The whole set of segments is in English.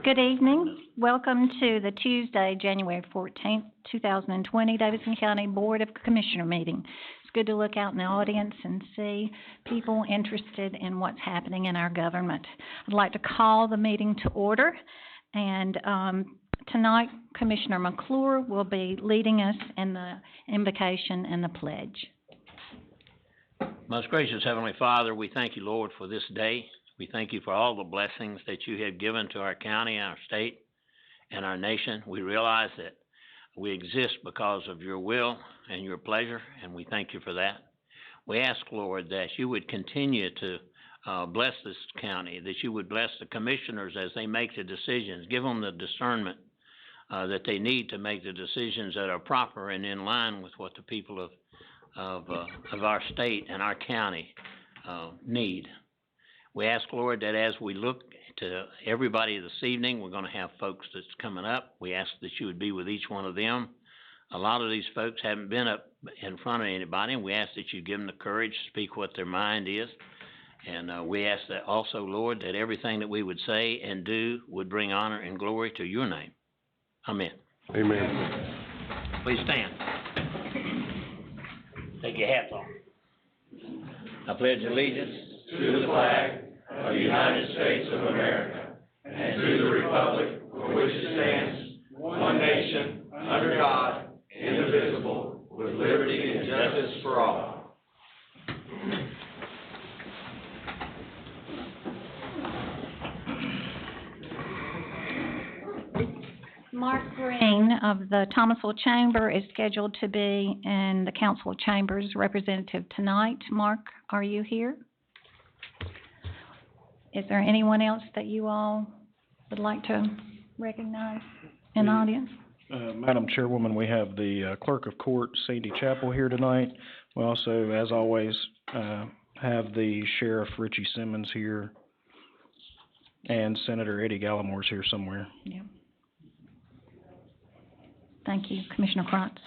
Good evening. Welcome to the Tuesday, January 14th, 2020 Davidson County Board of Commissioner meeting. It's good to look out in the audience and see people interested in what's happening in our government. I'd like to call the meeting to order, and tonight Commissioner McClure will be leading us in the invocation and the pledge. Most gracious Heavenly Father, we thank you, Lord, for this day. We thank you for all the blessings that you have given to our county, our state, and our nation. We realize that we exist because of your will and your pleasure, and we thank you for that. We ask, Lord, that you would continue to bless this county, that you would bless the commissioners as they make the decisions, give them the discernment that they need to make the decisions that are proper and in line with what the people of our state and our county need. We ask, Lord, that as we look to everybody this evening, we're going to have folks that's coming up. We ask that you would be with each one of them. A lot of these folks haven't been up in front of anybody, and we ask that you give them the courage to speak what their mind is. And we ask that also, Lord, that everything that we would say and do would bring honor and glory to your name. Amen. Amen. Please stand. Take your hats off. I pledge allegiance To the flag of the United States of America and to the republic for which it stands, one nation, under God, indivisible, with liberty and justice for all. Mark Green of the Thomasville Chamber is scheduled to be in the council chambers representative tonight. Mark, are you here? Is there anyone else that you all would like to recognize in the audience? Madam Chairwoman, we have the Clerk of Court, Sandy Chappell, here tonight. We also, as always, have the Sheriff, Richie Simmons, here, and Senator Eddie Gallimore's here somewhere. Yeah. Thank you, Commissioner Krantz.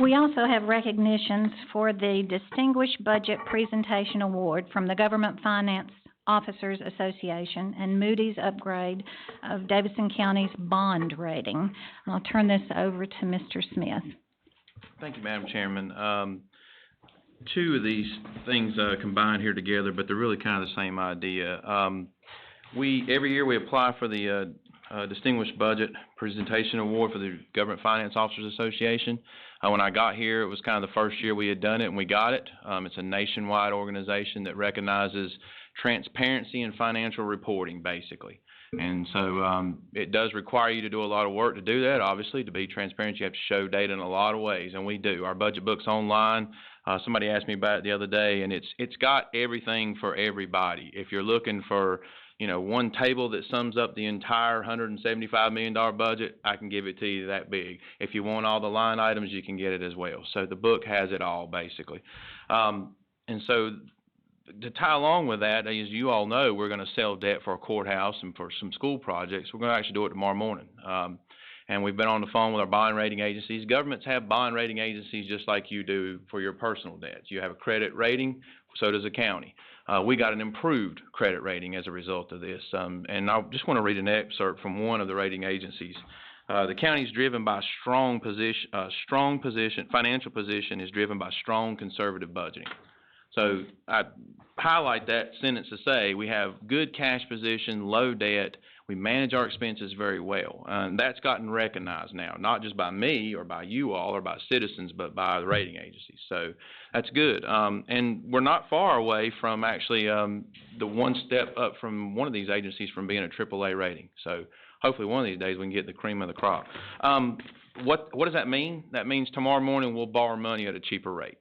We also have recognitions for the Distinguished Budget Presentation Award from the Government Finance Officers Association and Moody's upgrade of Davidson County's bond rating. I'll turn this over to Mr. Smith. Thank you, Madam Chairman. Two of these things combine here together, but they're really kind of the same idea. Every year we apply for the Distinguished Budget Presentation Award for the Government Finance Officers Association. When I got here, it was kind of the first year we had done it, and we got it. It's a nationwide organization that recognizes transparency in financial reporting, basically. And so it does require you to do a lot of work to do that, obviously. To be transparent, you have to show data in a lot of ways, and we do. Our budget book's online. Somebody asked me about it the other day, and it's got everything for everybody. If you're looking for one table that sums up the entire $175 million budget, I can give it to you that big. If you want all the line items, you can get it as well. So the book has it all, basically. And so to tie along with that, as you all know, we're going to sell debt for a courthouse and for some school projects. We're going to actually do it tomorrow morning. And we've been on the phone with our bond rating agencies. Governments have bond rating agencies just like you do for your personal debts. You have a credit rating, so does a county. We got an improved credit rating as a result of this. And I just want to read an excerpt from one of the rating agencies. The county is driven by financial position is driven by strong conservative budgeting. So I highlight that sentence to say we have good cash position, low debt. We manage our expenses very well. And that's gotten recognized now, not just by me or by you all or by citizens, but by the rating agencies. So that's good. And we're not far away from actually the one step up from one of these agencies from being a AAA rating. So hopefully one of these days we can get the cream of the crop. What does that mean? That means tomorrow morning we'll borrow money at a cheaper rate.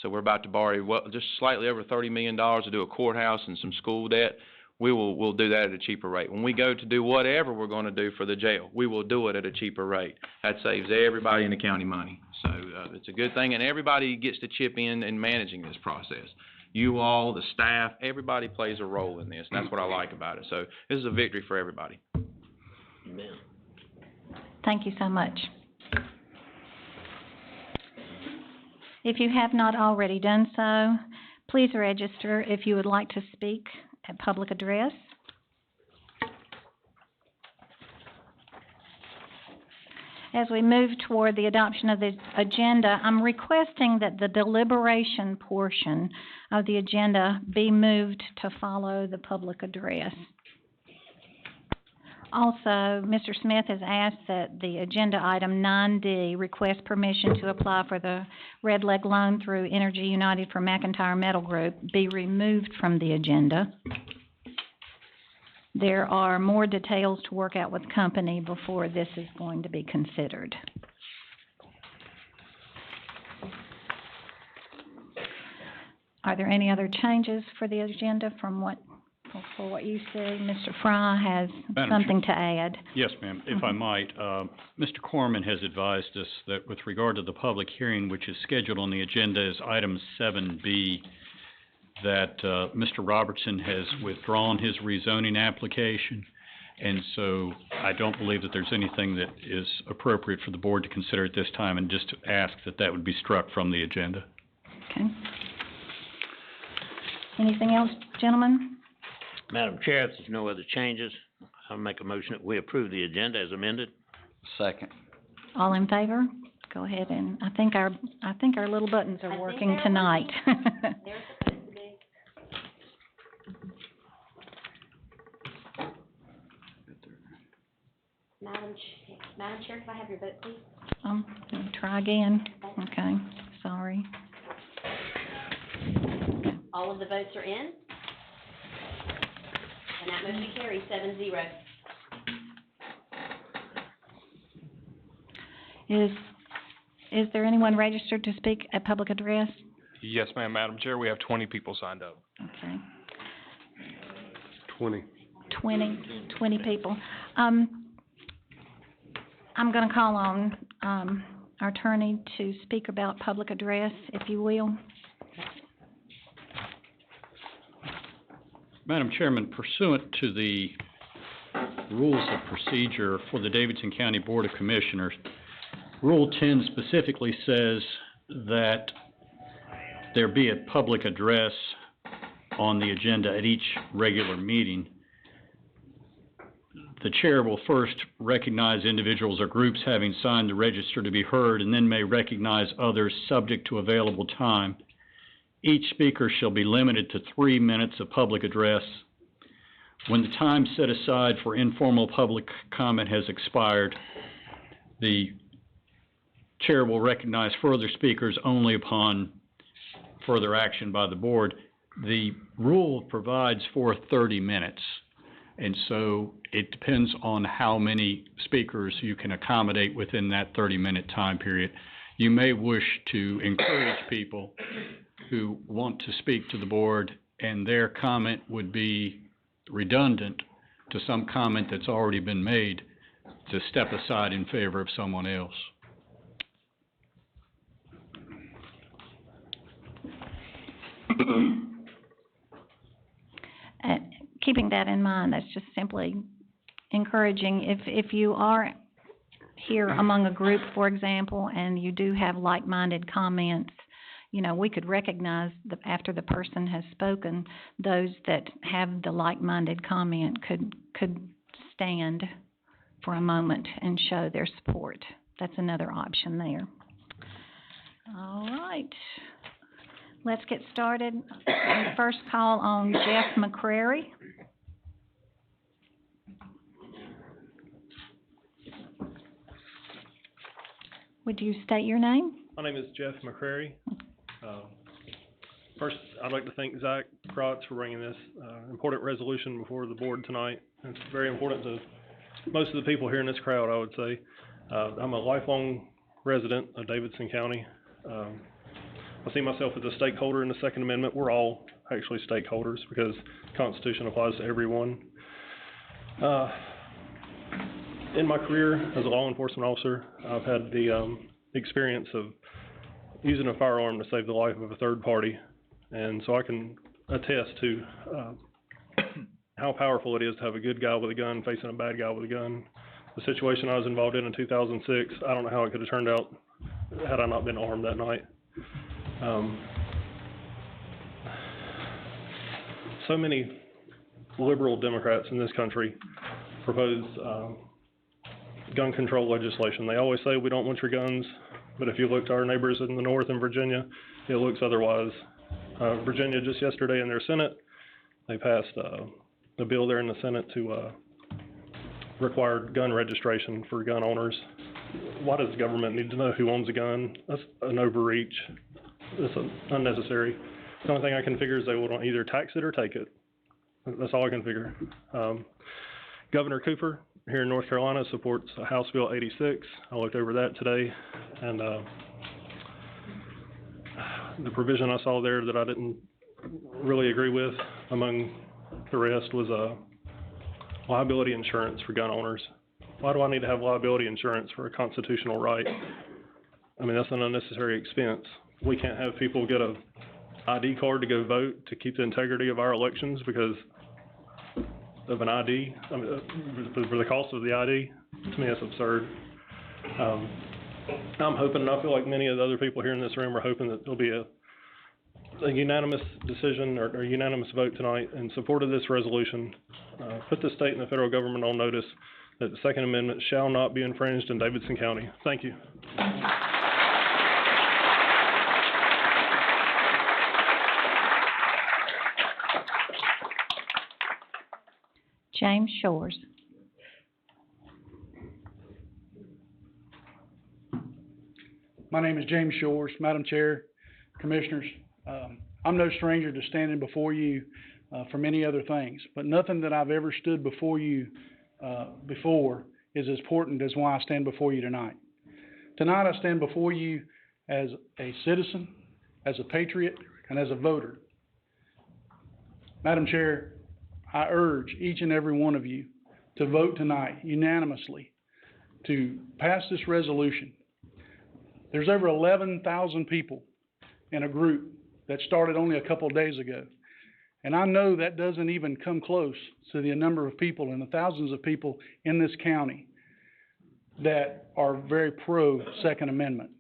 So we're about to borrow just slightly over $30 million to do a courthouse and some school debt. We'll do that at a cheaper rate. When we go to do whatever we're going to do for the jail, we will do it at a cheaper rate. That saves everybody in the county money. So it's a good thing, and everybody gets to chip in managing this process. You all, the staff, everybody plays a role in this, and that's what I like about it. So this is a victory for everybody. Amen. Thank you so much. If you have not already done so, please register if you would like to speak at public address. As we move toward the adoption of the agenda, I'm requesting that the deliberation portion of the agenda be moved to follow the public address. Also, Mr. Smith has asked that the agenda item 9D, request permission to apply for the Red Leg loan through Energy United for McIntyre Metal Group, be removed from the agenda. There are more details to work out with the company before this is going to be considered. Are there any other changes for the agenda from what you see? Mr. Fry has something to add. Yes, ma'am. If I might, Mr. Corman has advised us that with regard to the public hearing, which is scheduled on the agenda as item 7B, that Mr. Robertson has withdrawn his rezoning application, and so I don't believe that there's anything that is appropriate for the board to consider at this time, and just to ask that that would be struck from the agenda. Okay. Anything else, gentlemen? Madam Chair, if there's no other changes, I'll make a motion that we approve the agenda as amended. Second. All in favor? Go ahead, and I think our little buttons are working tonight. Madam Chair, can I have your vote, please? Let me try again. Okay, sorry. All of the votes are in. And that motion carries 7-0. Is there anyone registered to speak at public address? Yes, ma'am, Madam Chair, we have 20 people signed up. Okay. 20. 20 people. I'm going to call on our attorney to speak about public address, if you will. Madam Chairman, pursuant to the rules of procedure for the Davidson County Board of Commissioners, Rule 10 specifically says that there be a public address on the agenda at each regular meeting. The chair will first recognize individuals or groups having signed the register to be heard, and then may recognize others subject to available time. Each speaker shall be limited to 3 minutes of public address. When the time set aside for informal public comment has expired, the chair will recognize further speakers only upon further action by the board. The rule provides for 30 minutes, and so it depends on how many speakers you can accommodate within that 30-minute time period. You may wish to encourage people who want to speak to the board, and their comment would be redundant to some comment that's already been made, to step aside in favor of someone else. Keeping that in mind, that's just simply encouraging. If you are here among a group, for example, and you do have like-minded comments, you know, we could recognize after the person has spoken, those that have the like-minded comment could stand for a moment and show their support. That's another option there. All right. Let's get started. First call on Jeff McCrary. Would you state your name? My name is Jeff McCrary. First, I'd like to thank Zach Krotz for bringing this important resolution before the board tonight. It's very important to most of the people here in this crowd, I would say. I'm a lifelong resident of Davidson County. I see myself as a stakeholder in the Second Amendment. We're all actually stakeholders because the Constitution applies to everyone. In my career as a law enforcement officer, I've had the experience of using a firearm to save the life of a third party, and so I can attest to how powerful it is to have a good guy with a gun facing a bad guy with a gun. The situation I was involved in 2006, I don't know how it could have turned out had I not been armed that night. So many liberal Democrats in this country propose gun control legislation. They always say we don't want your guns, but if you look to our neighbors in the north in Virginia, it looks otherwise. Virginia just yesterday in their Senate, they passed a bill there in the Senate to require gun registration for gun owners. Why does the government need to know who owns a gun? That's an overreach. It's unnecessary. The only thing I can figure is they will either tax it or take it. That's all I can figure. Governor Cooper here in North Carolina supports House Bill 86. I looked over that today, and the provision I saw there that I didn't really agree with, among the rest, was liability insurance for gun owners. Why do I need to have liability insurance for a constitutional right? I mean, that's an unnecessary expense. We can't have people get a ID card to go vote to keep the integrity of our elections because of an ID, I mean, for the cost of the ID. To me, that's absurd. I'm hoping, and I feel like many of the other people here in this room are hoping that there'll be a unanimous decision or unanimous vote tonight in support of this resolution. Put the state and the federal government on notice that the Second Amendment shall not be infringed in Davidson County. Thank you. James Shores. My name is James Shores, Madam Chair, Commissioners. I'm no stranger to standing before you for many other things, but nothing that I've ever stood before you before is as important as why I stand before you tonight. Tonight I stand before you as a citizen, as a patriot, and as a voter. Madam Chair, I urge each and every one of you to vote tonight unanimously to pass this resolution. There's over 11,000 people in a group that started only a couple of days ago. And I know that doesn't even come close to the number of people and the thousands of people in this county that are very pro Second Amendment.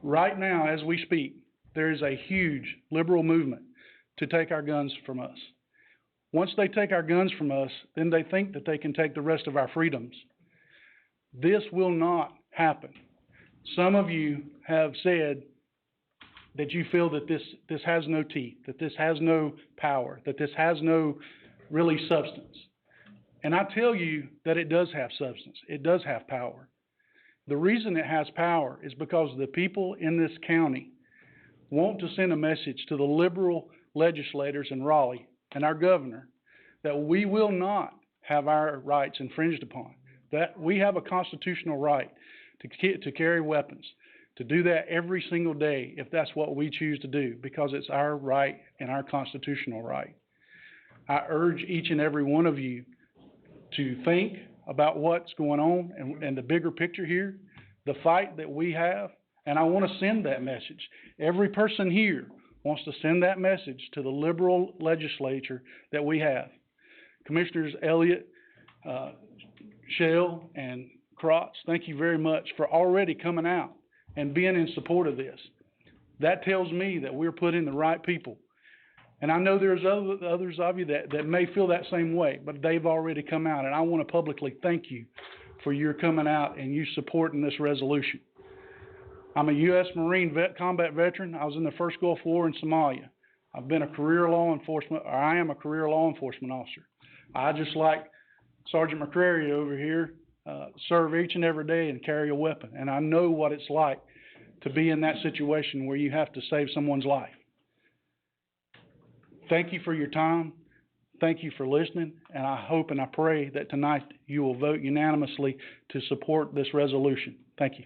Right now, as we speak, there is a huge liberal movement to take our guns from us. Once they take our guns from us, then they think that they can take the rest of our freedoms. This will not happen. Some of you have said that you feel that this has no teeth, that this has no power, that this has no really substance. And I tell you that it does have substance. It does have power. The reason it has power is because the people in this county want to send a message to the liberal legislators in Raleigh and our governor that we will not have our rights infringed upon, that we have a constitutional right to carry weapons, to do that every single day if that's what we choose to do, because it's our right and our constitutional right. I urge each and every one of you to think about what's going on and the bigger picture here, the fight that we have, and I want to send that message. Every person here wants to send that message to the liberal legislature that we have. Commissioners Elliott, Shell, and Crotts, thank you very much for already coming out and being in support of this. That tells me that we're putting the right people. And I know there's others of you that may feel that same way, but they've already come out, and I want to publicly thank you for your coming out and you supporting this resolution. I'm a U.S. Marine combat veteran. I was in the first Gulf War in Somalia. I've been a career law enforcement, or I am a career law enforcement officer. I, just like Sergeant McCrary over here, serve each and every day and carry a weapon. And I know what it's like to be in that situation where you have to save someone's life. Thank you for your time. Thank you for listening. And I hope and I pray that tonight you will vote unanimously to support this resolution. Thank you.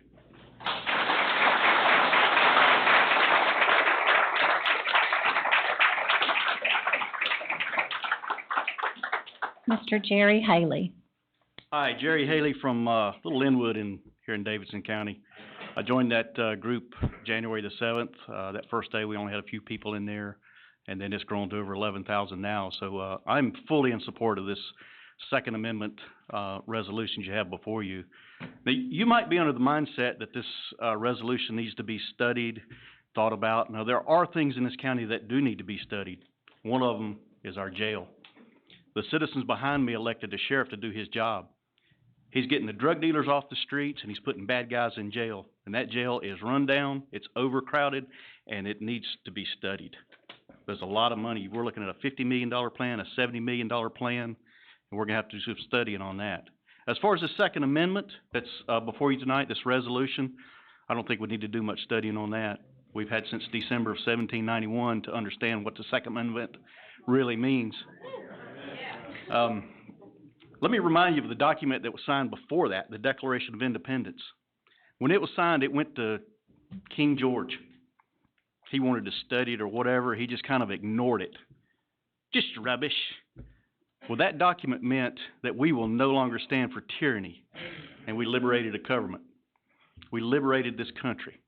Mr. Jerry Haley. Hi, Jerry Haley from Little Linwood here in Davidson County. I joined that group January the 7th. That first day we only had a few people in there, and then it's grown to over 11,000 now. So I'm fully in support of this Second Amendment resolution you have before you. Now, you might be under the mindset that this resolution needs to be studied, thought about. Now, there are things in this county that do need to be studied. One of them is our jail. The citizens behind me elected a sheriff to do his job. He's getting the drug dealers off the streets and he's putting bad guys in jail. And that jail is run down, it's overcrowded, and it needs to be studied. There's a lot of money. We're looking at a $50 million plan, a $70 million plan, and we're gonna have to do some studying on that. As far as the Second Amendment that's before you tonight, this resolution, I don't think we need to do much studying on that. We've had since December of 1791 to understand what the Second Amendment really means. Let me remind you of the document that was signed before that, the Declaration of Independence. When it was signed, it went to King George. He wanted to study it or whatever. He just kind of ignored it. Just rubbish. Well, that document meant that we will no longer stand for tyranny, and we liberated a government. We liberated this country.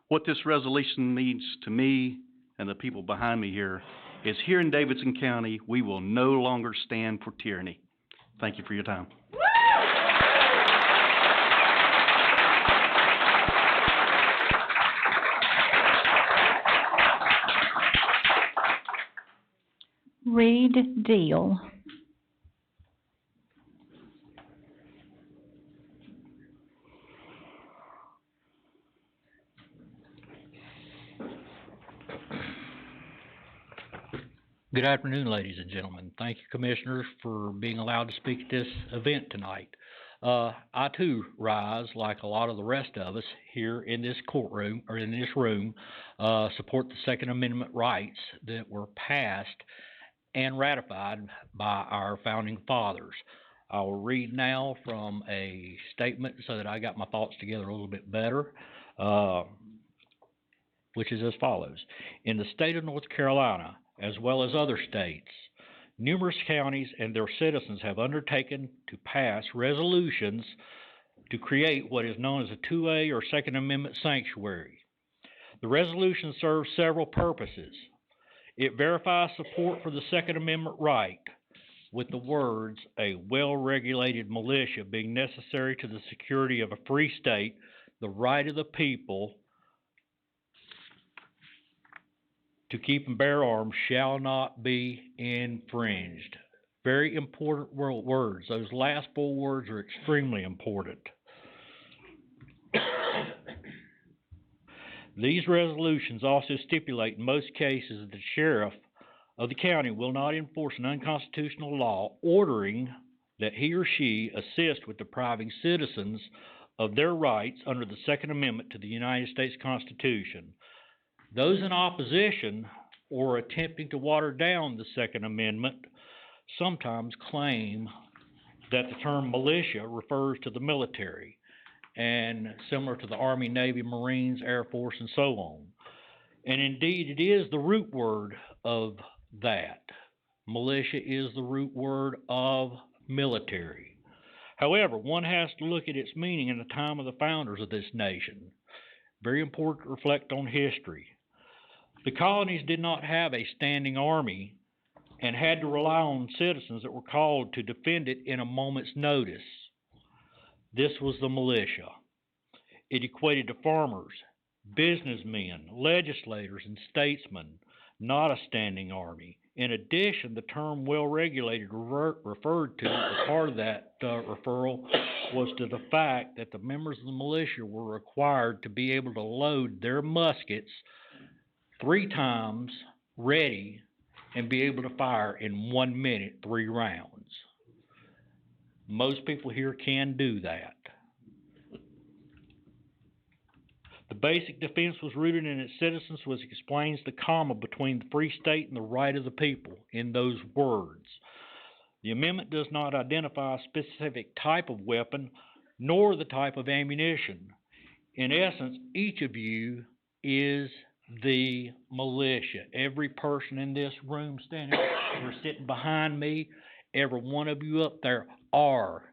What this resolution means to me and the people behind me here is here in Davidson County, we will no longer stand for tyranny. Thank you for your time. Reed Deal. Good afternoon, ladies and gentlemen. Thank you, Commissioners, for being allowed to speak at this event tonight. I too rise, like a lot of the rest of us here in this courtroom, or in this room, support the Second Amendment rights that were passed and ratified by our founding fathers. I will read now from a statement so that I got my thoughts together a little bit better, which is as follows. In the state of North Carolina, as well as other states, numerous counties and their citizens have undertaken to pass resolutions to create what is known as a 2A or Second Amendment sanctuary. The resolution serves several purposes. It verifies support for the Second Amendment right, with the words, a well-regulated militia being necessary to the security of a free state, the right of the people to keep and bear arms shall not be infringed. Very important words. Those last 4 words are extremely important. These resolutions also stipulate in most cases that the sheriff of the county will not enforce an unconstitutional law ordering that he or she assist with depriving citizens of their rights under the Second Amendment to the United States Constitution. Those in opposition or attempting to water down the Second Amendment sometimes claim that the term militia refers to the military, and similar to the Army, Navy, Marines, Air Force, and so on. And indeed, it is the root word of that. Militia is the root word of military. However, one has to look at its meaning in the time of the founders of this nation. Very important to reflect on history. The colonies did not have a standing army and had to rely on citizens that were called to defend it in a moment's notice. This was the militia. It equated to farmers, businessmen, legislators, and statesmen, not a standing army. In addition, the term well-regulated referred to as part of that referral was to the fact that the members of the militia were required to be able to load their muskets 3 times ready and be able to fire in 1 minute 3 rounds. Most people here can do that. The basic defense was rooted in its citizens, which explains the comma between the free state and the right of the people in those words. The amendment does not identify a specific type of weapon nor the type of ammunition. In essence, each of you is the militia. Every person in this room standing or sitting behind me, every one of you up there are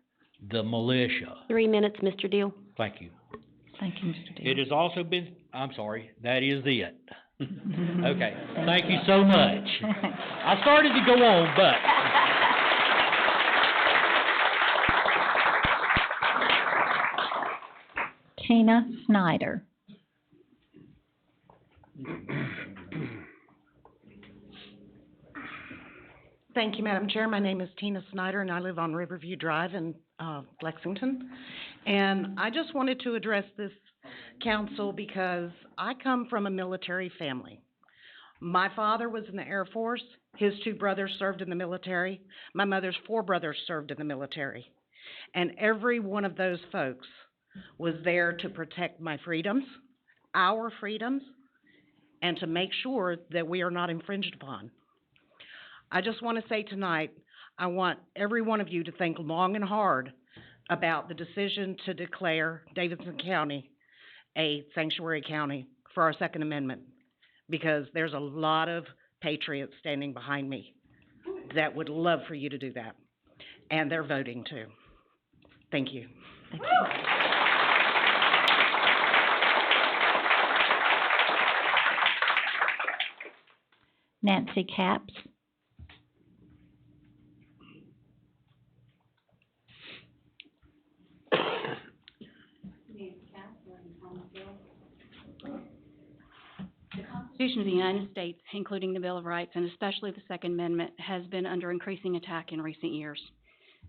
the militia. 3 minutes, Mr. Deal. Thank you. Thank you, Mr. Deal. It has also been, I'm sorry, that is it. Okay, thank you so much. I started to go on, but... Tina Snyder. Thank you, Madam Chair. My name is Tina Snyder, and I live on Riverview Drive in Lexington. And I just wanted to address this council because I come from a military family. My father was in the Air Force. His 2 brothers served in the military. My mother's 4 brothers served in the military. And every one of those folks was there to protect my freedoms, our freedoms, and to make sure that we are not infringed upon. I just want to say tonight, I want every one of you to think long and hard about the decision to declare Davidson County a sanctuary county for our Second Amendment, because there's a lot of patriots standing behind me that would love for you to do that, and they're voting too. Thank you. Thank you. Nancy Capps. The Constitution of the United States, including the Bill of Rights, and especially the Second Amendment, has been under increasing attack in recent years.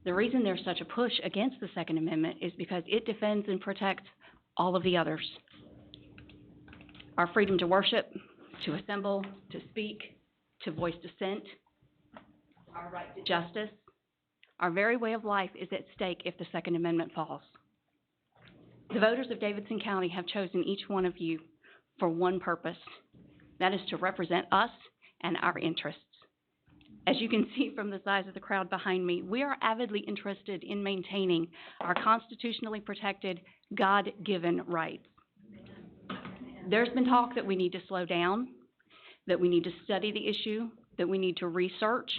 The reason there's such a push against the Second Amendment is because it defends and protects all of the others. Our freedom to worship, to assemble, to speak, to voice dissent, our right to justice, our very way of life is at stake if the Second Amendment falls. The voters of Davidson County have chosen each one of you for one purpose. That is to represent us and our interests. As you can see from the size of the crowd behind me, we are avidly interested in maintaining our constitutionally protected, God-given rights. There's been talk that we need to slow down, that we need to study the issue, that we need to research.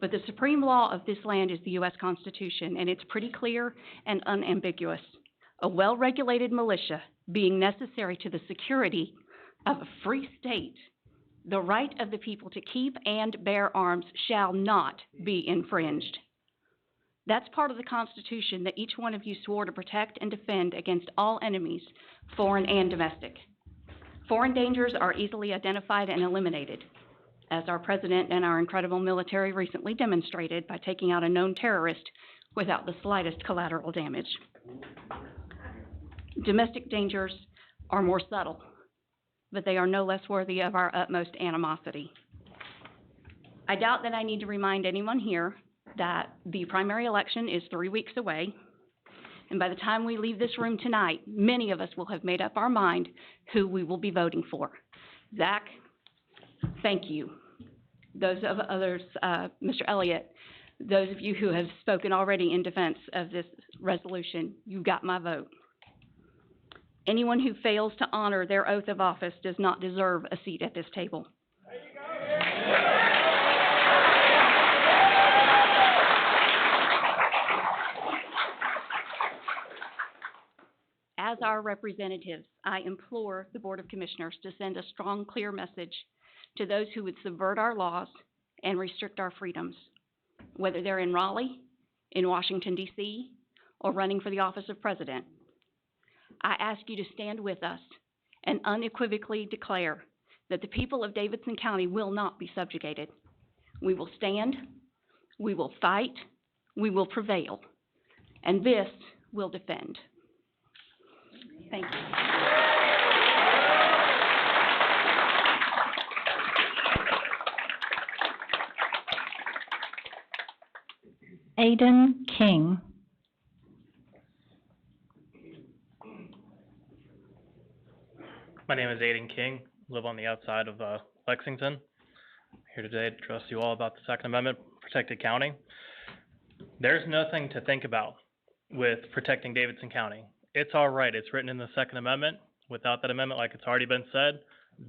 But the supreme law of this land is the U.S. Constitution, and it's pretty clear and unambiguous. A well-regulated militia being necessary to the security of a free state, the right of the people to keep and bear arms shall not be infringed. That's part of the Constitution that each one of you swore to protect and defend against all enemies, foreign and domestic. Foreign dangers are easily identified and eliminated, as our president and our incredible military recently demonstrated by taking out a known terrorist without the slightest collateral damage. Domestic dangers are more subtle, but they are no less worthy of our utmost animosity. I doubt that I need to remind anyone here that the primary election is 3 weeks away, and by the time we leave this room tonight, many of us will have made up our mind who we will be voting for. Zach, thank you. Those of others, Mr. Elliott, those of you who have spoken already in defense of this resolution, you got my vote. Anyone who fails to honor their oath of office does not deserve a seat at this table. As our representatives, I implore the Board of Commissioners to send a strong, clear message to those who would subvert our laws and restrict our freedoms, whether they're in Raleigh, in Washington, D.C., or running for the office of president. I ask you to stand with us and unequivocally declare that the people of Davidson County will not be subjugated. We will stand, we will fight, we will prevail, and this will defend. Thank you. Aiden King. My name is Aiden King, live on the outside of Lexington. Here today to address you all about the Second Amendment, protected county. There's nothing to think about with protecting Davidson County. It's all right, it's written in the Second Amendment. Without that amendment, like it's already been said,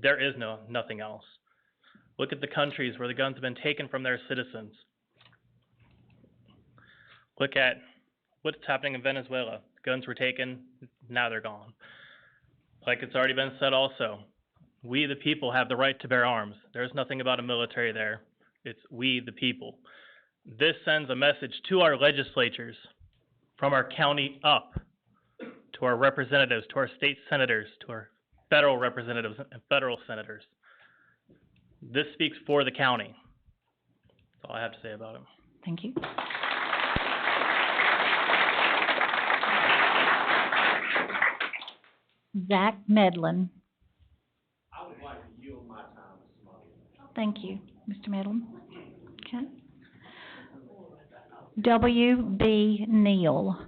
there is nothing else. Look at the countries where the guns have been taken from their citizens. Look at what's happening in Venezuela. Guns were taken, now they're gone. Like it's already been said also, we the people have the right to bear arms. There's nothing about a military there. It's we the people. This sends a message to our legislatures from our county up, to our representatives, to our state senators, to our federal representatives and federal senators. This speaks for the county. That's all I have to say about it. Thank you. Zach Medlin. I would like to yield my time to somebody. Thank you, Mr. Medlin. Okay. W.B. Neal.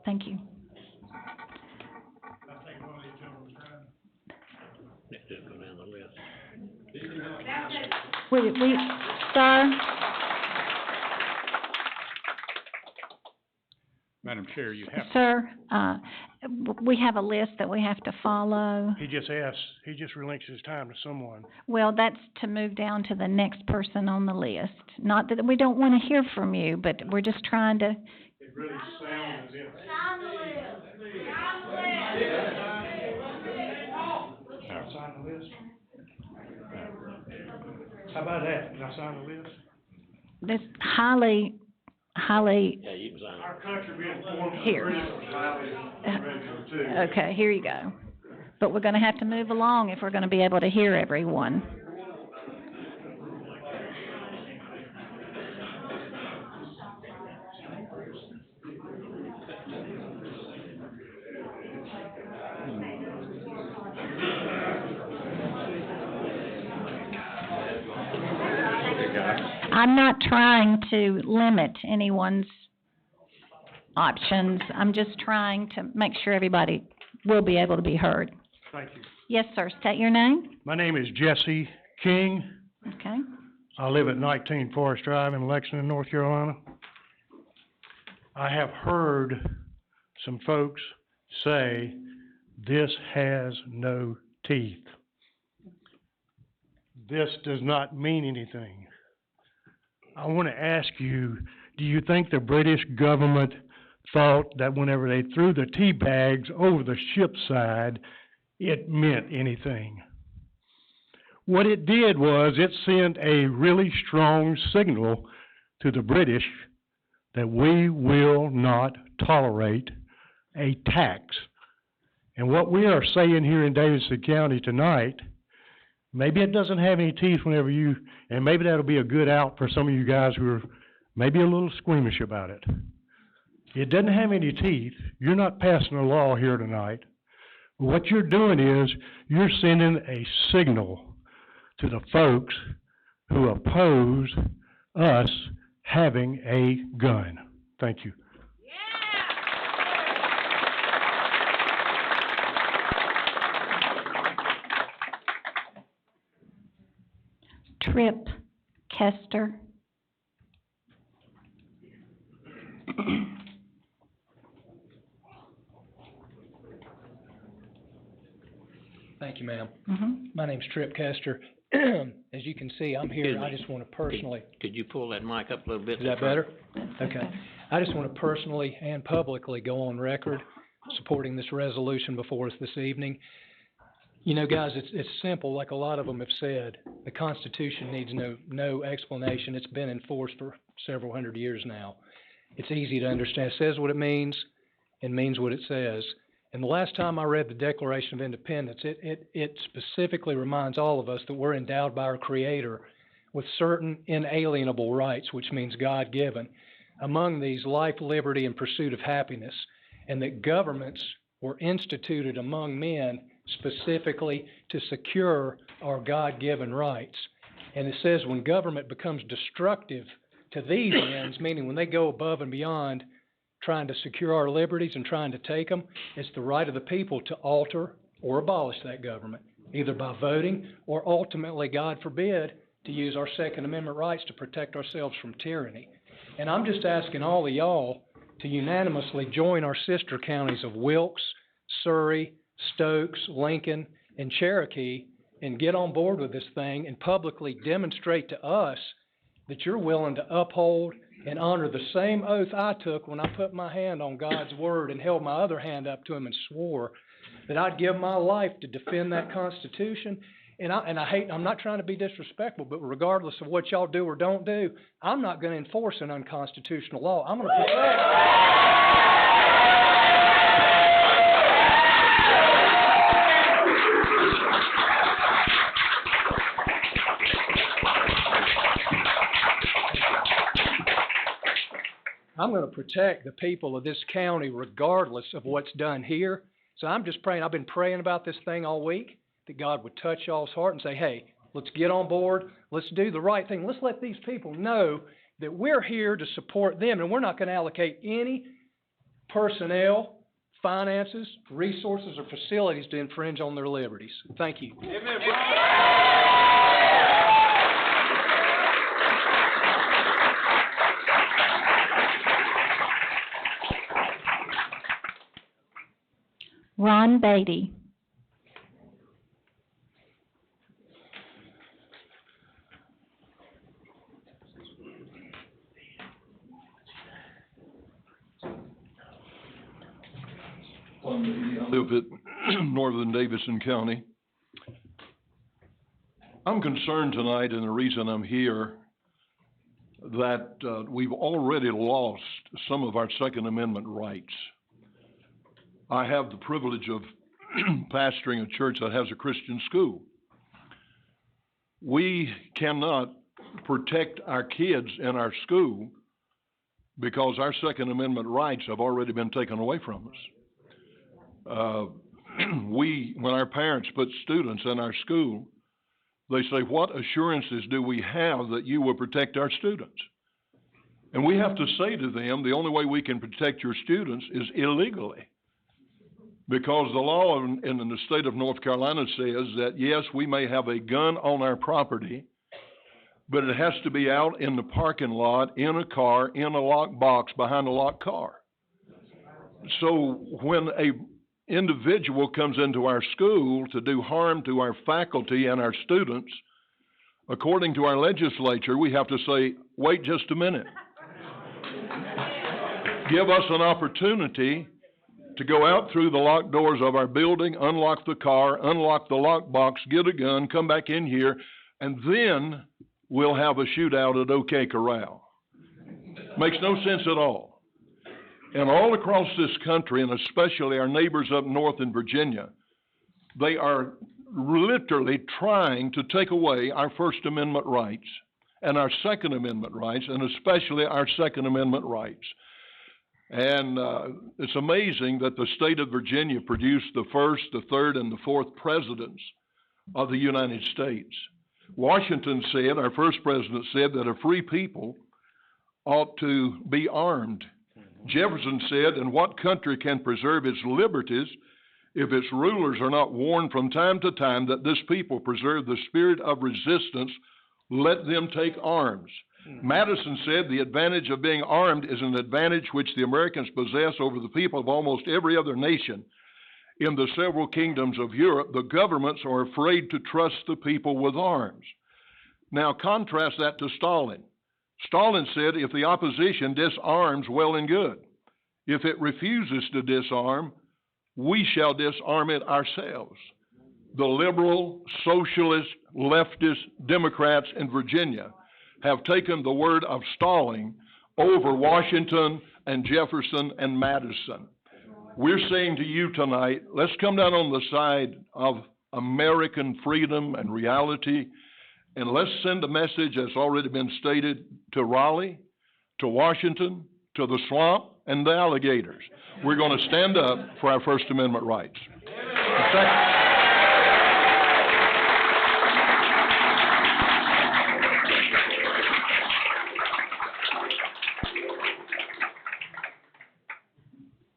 Thank you. Just go down the list. Sir? Madam Chair, you have. Sir, we have a list that we have to follow. He just relinquished his time to someone. Well, that's to move down to the next person on the list. Not that we don't want to hear from you, but we're just trying to. It really sounds as if. Sign the list? How about that? Can I sign the list? This highly, Yeah, you can sign it. Our country being formed of Here. British was highly irregular too. Okay, here you go. But we're gonna have to move along if we're gonna be able to hear everyone. I'm not trying to limit anyone's options. I'm just trying to make sure everybody will be able to be heard. Thank you. Yes, sir. State your name. My name is Jesse King. Okay. I live at 19 Forest Drive in Lexington, North Carolina. I have heard some folks say this has no teeth. This does not mean anything. I want to ask you, do you think the British government thought that whenever they threw the tea bags over the ship's side, it meant anything? What it did was it sent a really strong signal to the British that we will not tolerate a tax. And what we are saying here in Davidson County tonight, maybe it doesn't have any teeth whenever you, and maybe that'll be a good out for some of you guys who are maybe a little squeamish about it. It doesn't have any teeth. You're not passing a law here tonight. What you're doing is you're sending a signal to the folks who oppose us having a gun. Thank you. Tripp Kester. Thank you, ma'am. Mm-hmm. My name's Tripp Kester. As you can see, I'm here, Excuse I me. just want to personally, Could you pull that mic up a little bit? is that better? Okay. I just want to personally and publicly go on record supporting this resolution before us this evening. You know, guys, it's simple, like a lot of them have said. The Constitution needs no explanation. It's been enforced for several hundred years now. It's easy to understand. It says what it means and means what it says. And the last time I read the Declaration of Independence, it specifically reminds all of us that we're endowed by our Creator with certain inalienable rights, which means God-given. Among these, life, liberty, and pursuit of happiness, and that governments were instituted among men specifically to secure our God-given rights. And it says when government becomes destructive to these ends, meaning when they go above and beyond trying to secure our liberties and trying to take them, it's the right of the people to alter or abolish that government, either by voting or ultimately, God forbid, to use our Second Amendment rights to protect ourselves from tyranny. And I'm just asking all of y'all to unanimously join our sister counties of Wilkes, Surrey, Stokes, Lincoln, and Cherokee and get on board with this thing and publicly demonstrate to us that you're willing to uphold and honor the same oath I took when I put my hand on God's word and held my other hand up to him and swore that I'd give my life to defend that Constitution. And I'm not trying to be disrespectful, but regardless of what y'all do or don't do, I'm not going to enforce an unconstitutional law. I'm going to I'm gonna protect the people of this county regardless of what's done here. So I'm just praying, I've been praying about this thing all week, that God would touch y'all's heart and say, hey, let's get on board, let's do the right thing. Let's let these people know that we're here to support them, and we're not gonna allocate any personnel, finances, resources, or facilities to infringe on their liberties. Thank you. Ron Beatty. I live at northern Davidson County. I'm concerned tonight, and the reason I'm here, that we've already lost some of our Second Amendment rights. I have the privilege of pastoring a church that has a Christian school. We cannot protect our kids in our school because our Second Amendment rights have already been taken away from us. When our parents put students in our school, they say, what assurances do we have that you will protect our students? And we have to say to them, the only way we can protect your students is illegally. Because the law in the state of North Carolina says that, yes, we may have a gun on our property, but it has to be out in the parking lot, in a car, in a locked box, behind a locked car. So when a individual comes into our school to do harm to our faculty and our students, according to our legislature, we have to say, wait just a minute. Give us an opportunity to go out through the locked doors of our building, unlock the car, unlock the lockbox, get a gun, come back in here, and then we'll have a shootout at OK Corral. Makes no sense at all. And all across this country, and especially our neighbors up north in Virginia, they are literally trying to take away our First Amendment rights and our Second Amendment rights, and especially our Second Amendment rights. And it's amazing that the state of Virginia produced the first, the third, and the fourth presidents of the United States. Washington said, our first president said, that a free people ought to be armed. Jefferson said, and what country can preserve its liberties if its rulers are not warned from time to time that this people preserve the spirit of resistance, let them take arms. Madison said the advantage of being armed is an advantage which the Americans possess over the people of almost every other nation. In the several kingdoms of Europe, the governments are afraid to trust the people with arms. Now contrast that to Stalin. Stalin said, if the opposition disarms, well and good. If it refuses to disarm, we shall disarm it ourselves. The liberal, socialist, leftist Democrats in Virginia have taken the word of Stalin over Washington and Jefferson and Madison. We're saying to you tonight, let's come down on the side of American freedom and reality, and let's send a message that's already been stated to Raleigh, to Washington, to the swamp, and the alligators. We're going to stand up for our First Amendment rights.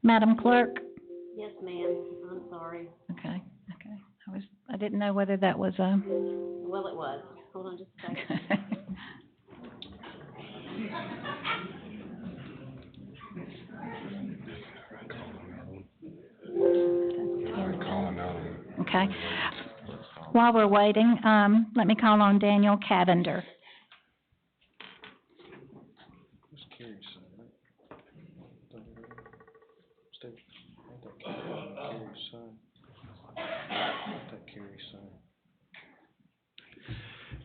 Madam Clerk? Yes, ma'am. I'm sorry. Okay. I didn't know whether that was a... Well, it was. Hold on just a second. Okay. While we're waiting, let me call on Daniel Cavender.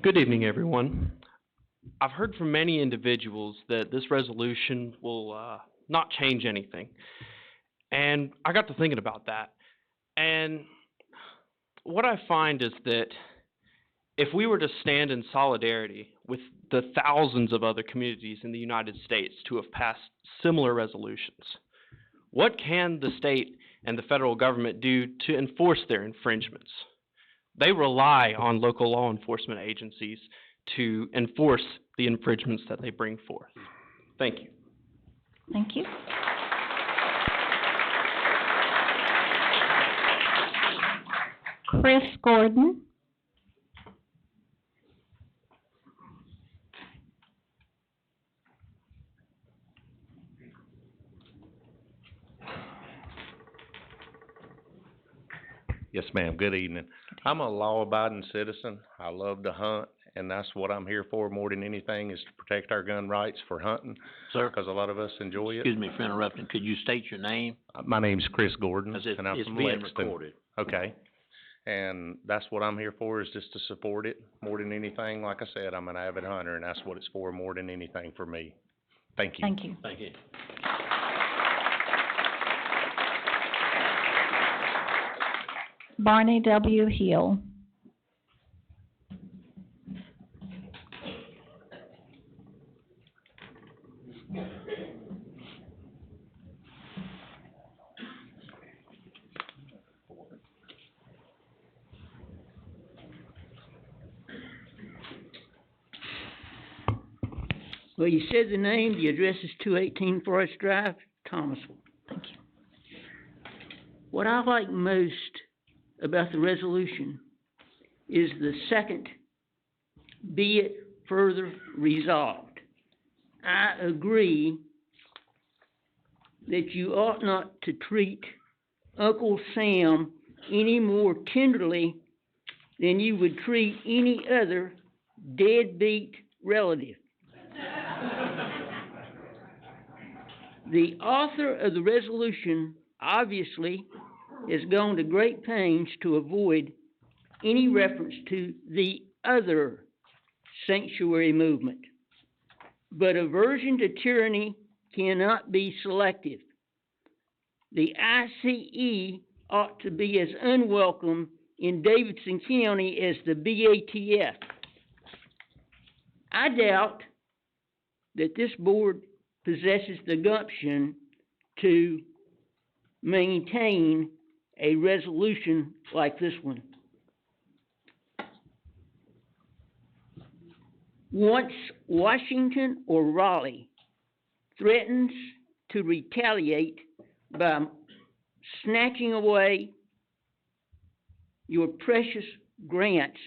Good evening, everyone. I've heard from many individuals that this resolution will not change anything. And I got to thinking about that. And what I find is that if we were to stand in solidarity with the thousands of other communities in the United States to have passed similar resolutions, what can the state and the federal government do to enforce their infringements? They rely on local law enforcement agencies to enforce the infringements that they bring forth. Thank you. Thank you. Chris Gordon. Yes, ma'am. Good evening. I'm a law-abiding citizen. I love to hunt, and that's what I'm here for more than anything, is to protect our gun rights for hunting. Sir? Because a lot of us enjoy it. Excuse me for interrupting. Could you state your name? My name's Chris Gordon, Because and I'm it's from being Lexington. recorded. Okay. And that's what I'm here for, is just to support it more than anything. Like I said, I'm an avid hunter, and that's what it's for more than anything for me. Thank you. Thank you. Thank you. Barney W. Hill. Well, you said the name, the address is 218 Forest Drive, Thomasville. Thank you. What I like most about the resolution is the second, be it further resolved. I agree that you ought not to treat Uncle Sam any more tenderly than you would treat any other deadbeat relative. The author of the resolution obviously has gone to great pains to avoid any reference to the other sanctuary movement. But aversion to tyranny cannot be selective. The ICE ought to be as unwelcome in Davidson County as the BATF. I doubt that this board possesses the gumption to maintain a resolution like this one. Once Washington or Raleigh threatens to retaliate by snatching away your precious grants,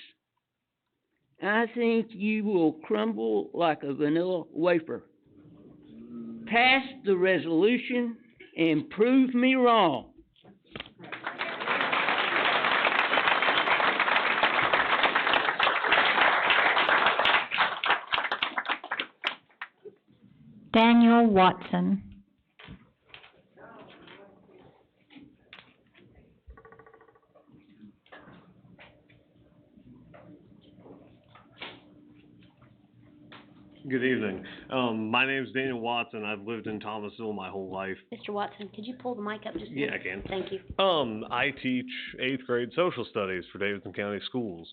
I think you will crumble like a vanilla wafer. Pass the resolution and prove me wrong. Daniel Watson. Good evening. My name's Daniel Watson. I've lived in Thomasville my whole life. Mr. Watson, could you pull the mic up just a Yeah, minute? I can. Thank you. I teach 8th grade social studies for Davidson County Schools.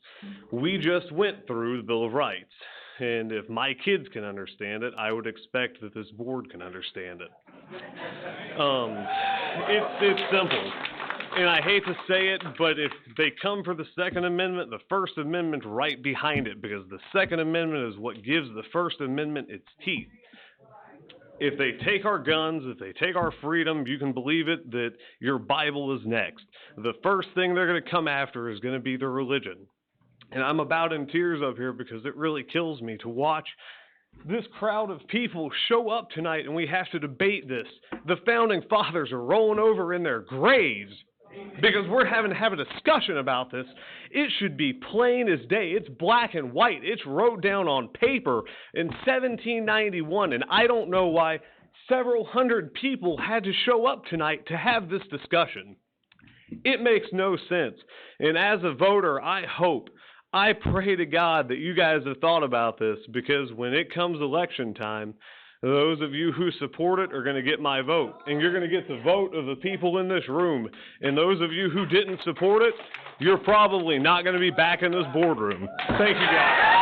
We just went through the Bill of Rights, and if my kids can understand it, I would expect that this board can understand it. It's simple. And I hate to say it, but if they come for the Second Amendment, the First Amendment's right behind it, because the Second Amendment is what gives the First Amendment its teeth. If they take our guns, if they take our freedom, you can believe it that your Bible is next. The first thing they're going to come after is going to be their religion. And I'm about in tears up here because it really kills me to watch this crowd of people show up tonight and we have to debate this. The Founding Fathers are rolling over in their graves because we're having to have a discussion about this. It should be plain as day. It's black and white. It's wrote down on paper in 1791, and I don't know why several hundred people had to show up tonight to have this discussion. It makes no sense. And as a voter, I pray to God that you guys have thought about this, because when it comes election time, Those of you who support it are gonna get my vote, and you're gonna get the vote of the people in this room. And those of you who didn't support it, you're probably not gonna be back in this boardroom. Thank you, guys.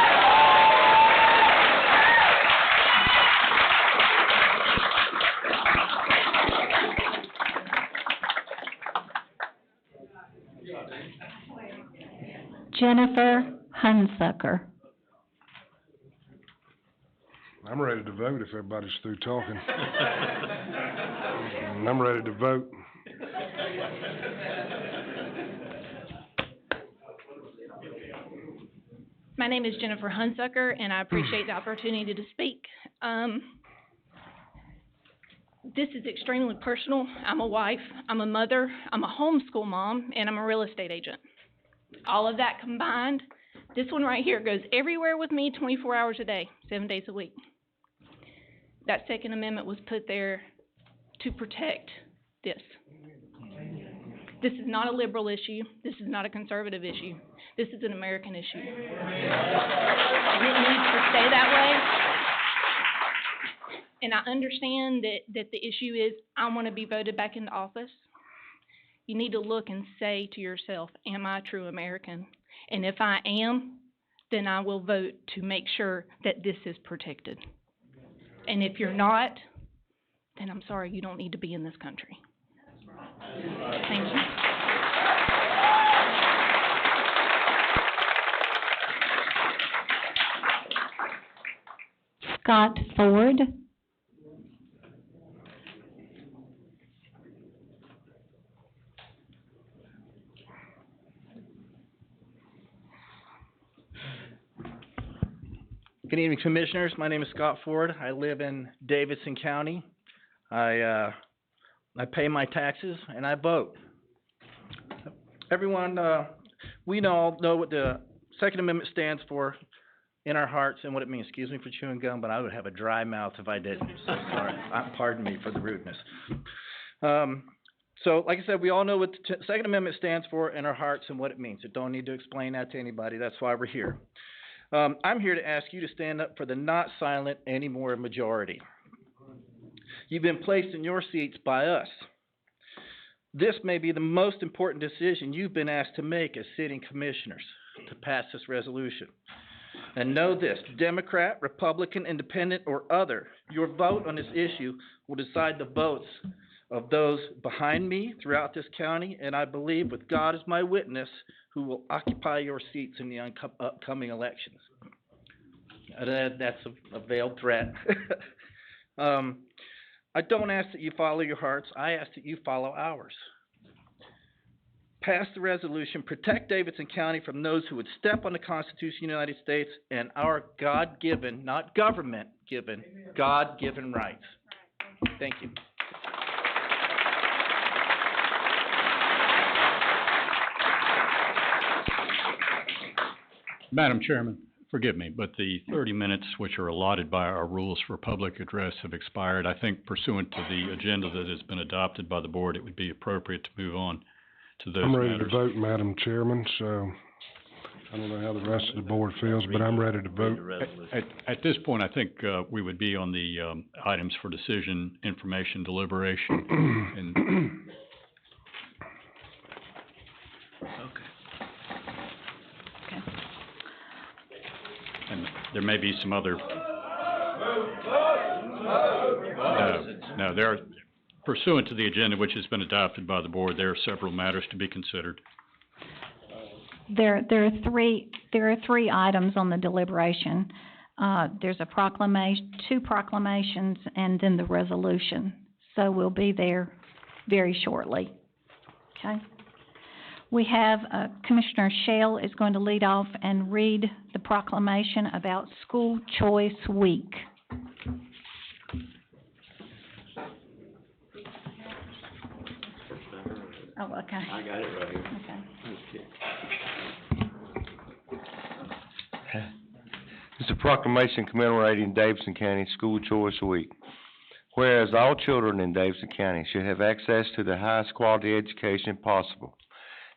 Jennifer Hunsucker. I'm ready to vote if everybody's through talking. I'm ready to vote. My name is Jennifer Hunsucker, and I appreciate the opportunity to speak. This is extremely personal. I'm a wife, I'm a mother, I'm a homeschool mom, and I'm a real estate agent. All of that combined, this one right here goes everywhere with me 24 hours a day, 7 days a week. That Second Amendment was put there to protect this. This is not a liberal issue. This is not a conservative issue. This is an American issue. And it needs to stay that way. And I understand that the issue is, I want to be voted back into office. You need to look and say to yourself, am I a true American? And if I am, then I will vote to make sure that this is protected. And if you're not, then I'm sorry, you don't need to be in this country. Thank you. Scott Ford. Good evening, Commissioners. My name is Scott Ford. I live in Davidson County. I pay my taxes and I vote. Everyone, we all know what the Second Amendment stands for in our hearts and what it means. Excuse me for chewing gum, but I would have a dry mouth if I didn't. So sorry. Pardon me for the rudeness. So, like I said, we all know what the Second Amendment stands for in our hearts and what it means. So don't need to explain that to anybody. That's why we're here. I'm here to ask you to stand up for the not silent anymore majority. You've been placed in your seats by us. This may be the most important decision you've been asked to make as sitting commissioners, to pass this resolution. And know this, Democrat, Republican, Independent, or other, your vote on this issue will decide the votes of those behind me throughout this county, and I believe with God as my witness, who will occupy your seats in the upcoming elections. That's a veiled threat. I don't ask that you follow your hearts. I ask that you follow ours. Pass the resolution, protect Davidson County from those who would step on the Constitution of the United States and our God-given, not government-given, God-given rights. Thank you. Madam Chairman, forgive me, but the 30 minutes which are allotted by our rules for public address have expired. I think pursuant to the agenda that has been adopted by the board, it would be appropriate to move on to those I'm ready matters. to vote, Madam Chairman, so I don't know how the rest of the board feels, but I'm ready to vote. At this point, I think we would be on the items for decision, information, deliberation, and and there may be some other. No, there are, pursuant to the agenda which has been adopted by the board, there are several matters to be considered. There are three items on the deliberation. There's a proclamation, 2 proclamations, and then the resolution. So we'll be there very shortly. Okay. We have Commissioner Shell is going to lead off and read the proclamation about School Choice Week. Oh, okay. I got it right here. Okay. It's a proclamation commemorating Davidson County School Choice Week. Whereas all children in Davidson County should have access to the highest quality education possible,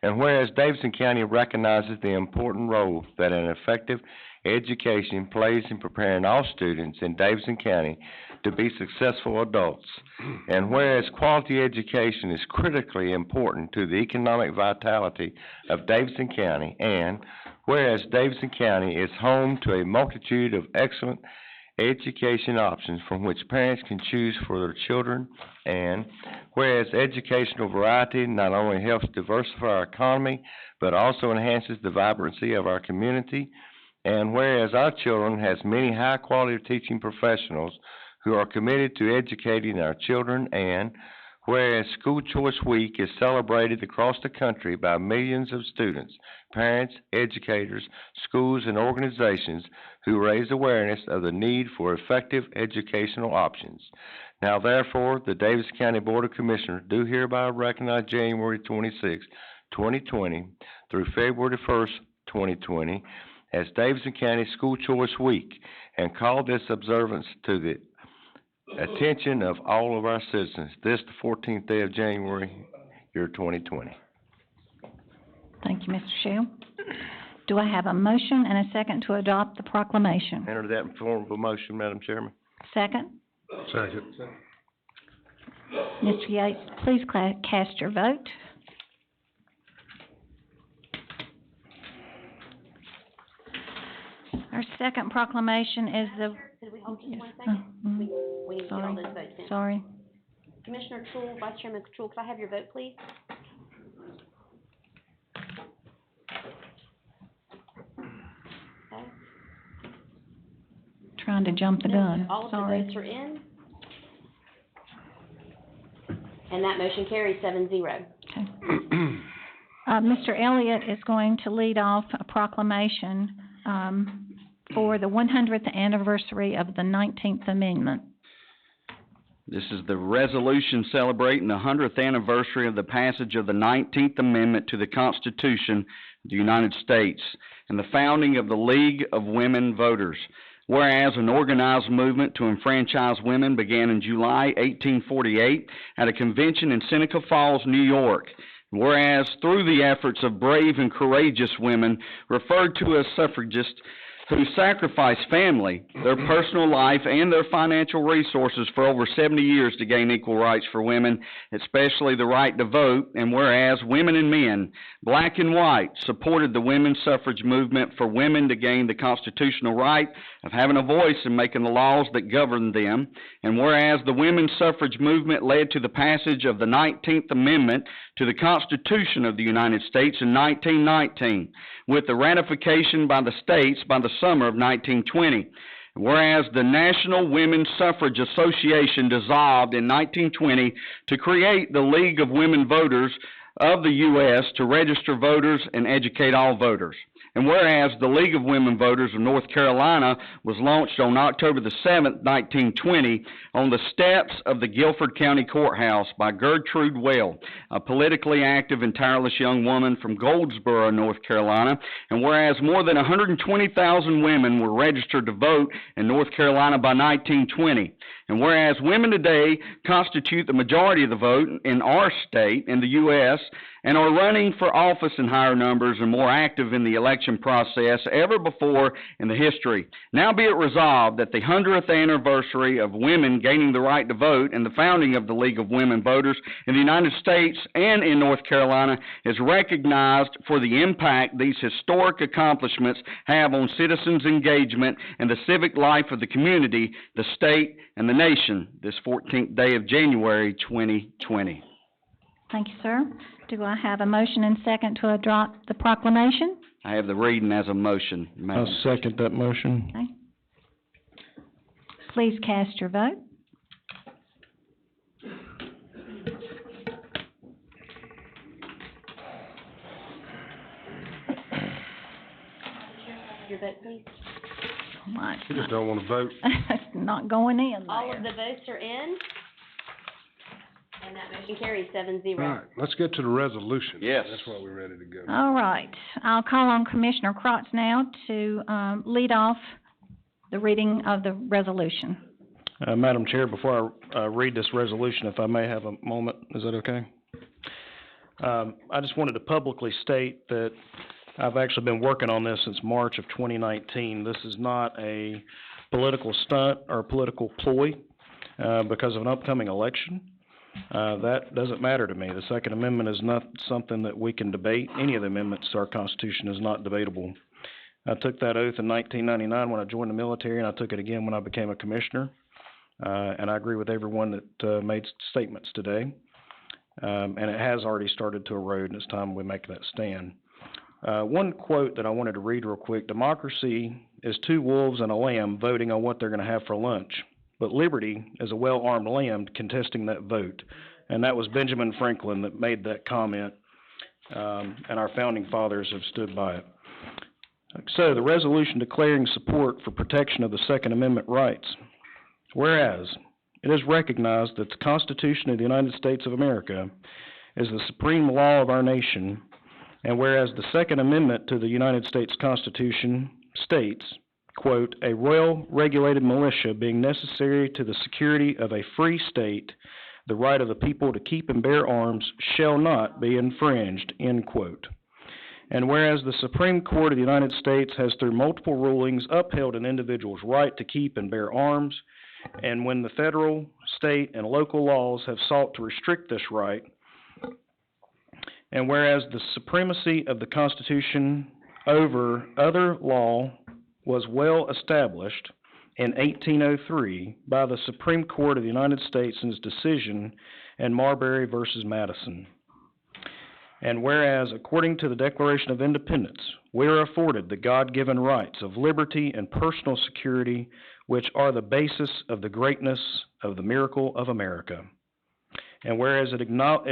And whereas Davidson County recognizes the important role that an effective education plays in preparing all students in Davidson County to be successful adults, and whereas quality education is critically important to the economic vitality of Davidson County, and whereas Davidson County is home to a multitude of excellent education options from which parents can choose for their children, and whereas educational variety not only helps diversify our economy, but also enhances the vibrancy of our community, and whereas our children has many high-quality teaching professionals who are committed to educating our children, and whereas School Choice Week is celebrated across the country by millions of students, parents, educators, schools, and organizations who raise awareness of the need for effective educational options. Now therefore, the Davis County Board of Commissioners do hereby recognize January 26, 2020 through February 1st, 2020 as Davidson County School Choice Week, and call this observance to the attention of all of our citizens. This the 14th day of January, year 2020. Thank you, Mr. Shell. Do I have a motion and a second to adopt the proclamation? Enter that in form of a motion, Madam Chairman. Second? Second. Mr. Yates, please cast your vote. Our second proclamation is the... Could we hold just 1 second? We need to get all those votes in. Sorry. Commissioner Toole, Vice Chairman Toole, could I have your vote, please? Okay. Trying to jump the gun. All of the Sorry. votes are in. And that motion carries 7-0. Okay. Mr. Elliott is going to lead off a proclamation for the 100th anniversary of the 19th Amendment. This is the resolution celebrating the 100th anniversary of the passage of the 19th Amendment to the Constitution of the United States and the founding of the League of Women Voters. Whereas an organized movement to enfranchise women began in July 1848 at a convention in Seneca Falls, New York. Whereas through the efforts of brave and courageous women referred to as suffragists who sacrificed family, their personal life, and their financial resources for over 70 years to gain equal rights for women, especially the right to vote, and whereas women and men, black and white, supported the women's suffrage movement for women to gain the constitutional right of having a voice in making the laws that govern them, and whereas the women's suffrage movement led to the passage of the 19th Amendment to the Constitution of the United States in 1919, with the ratification by the states by the summer of 1920. Whereas the National Women's Suffrage Association dissolved in 1920 to create the League of Women Voters of the U.S. to register voters and educate all voters. And whereas the League of Women Voters of North Carolina was launched on October the 7th, 1920, on the steps of the Guilford County Courthouse by Gertrude Well, a politically active and tireless young woman from Goldsboro, North Carolina. And whereas more than 120,000 women were registered to vote in North Carolina by 1920. And whereas women today constitute the majority of the vote in our state, in the U.S., and are running for office in higher numbers and more active in the election process ever before in the history. Now be it resolved that the 100th anniversary of women gaining the right to vote and the founding of the League of Women Voters in the United States and in North Carolina is recognized for the impact these historic accomplishments have on citizens' engagement in the civic life of the community, the state, and the nation this 14th day of January 2020. Thank you, sir. Do I have a motion and second to adopt the proclamation? I have the reading as a motion, Madam. I'll second that motion. Okay. Please cast your vote. Your vote, please. You just don't want to vote. It's not going in there. All of the votes are in. And that motion carries 7-0. All right, let's get to the resolution. Yes. That's why we're ready to go. All right. I'll call on Commissioner Crotts now to lead off the reading of the resolution. Madam Chair, before I read this resolution, if I may have a moment, is that okay? I just wanted to publicly state that I've actually been working on this since March of 2019. This is not a political stunt or a political ploy, because of an upcoming election. That doesn't matter to me. The Second Amendment is not something that we can debate. Any of the amendments to our Constitution is not debatable. I took that oath in 1999 when I joined the military, and I took it again when I became a commissioner. And I agree with everyone that made statements today. And it has already started to erode, and it's time we make that stand. One quote that I wanted to read real quick: democracy is two wolves and a lamb voting on what they're going to have for lunch, but liberty is a well-armed lamb contesting that vote. And that was Benjamin Franklin that made that comment, and our founding fathers have stood by it. So, the resolution declaring support for protection of the Second Amendment rights. Whereas, it is recognized that the Constitution of the United States of America is the supreme law of our nation, and whereas the Second Amendment to the United States Constitution states, quote, a royal regulated militia being necessary to the security of a free state, the right of the people to keep and bear arms shall not be infringed, end quote. And whereas the Supreme Court of the United States has through multiple rulings upheld an individual's right to keep and bear arms, and when the federal, state, and local laws have sought to restrict this right, and whereas the supremacy of the Constitution over other law was well established in 1803 by the Supreme Court of the United States in its decision in Marbury versus Madison. And whereas, according to the Declaration of Independence, we are afforded the God-given rights of liberty and personal security, which are the basis of the greatness of the miracle of America. And whereas it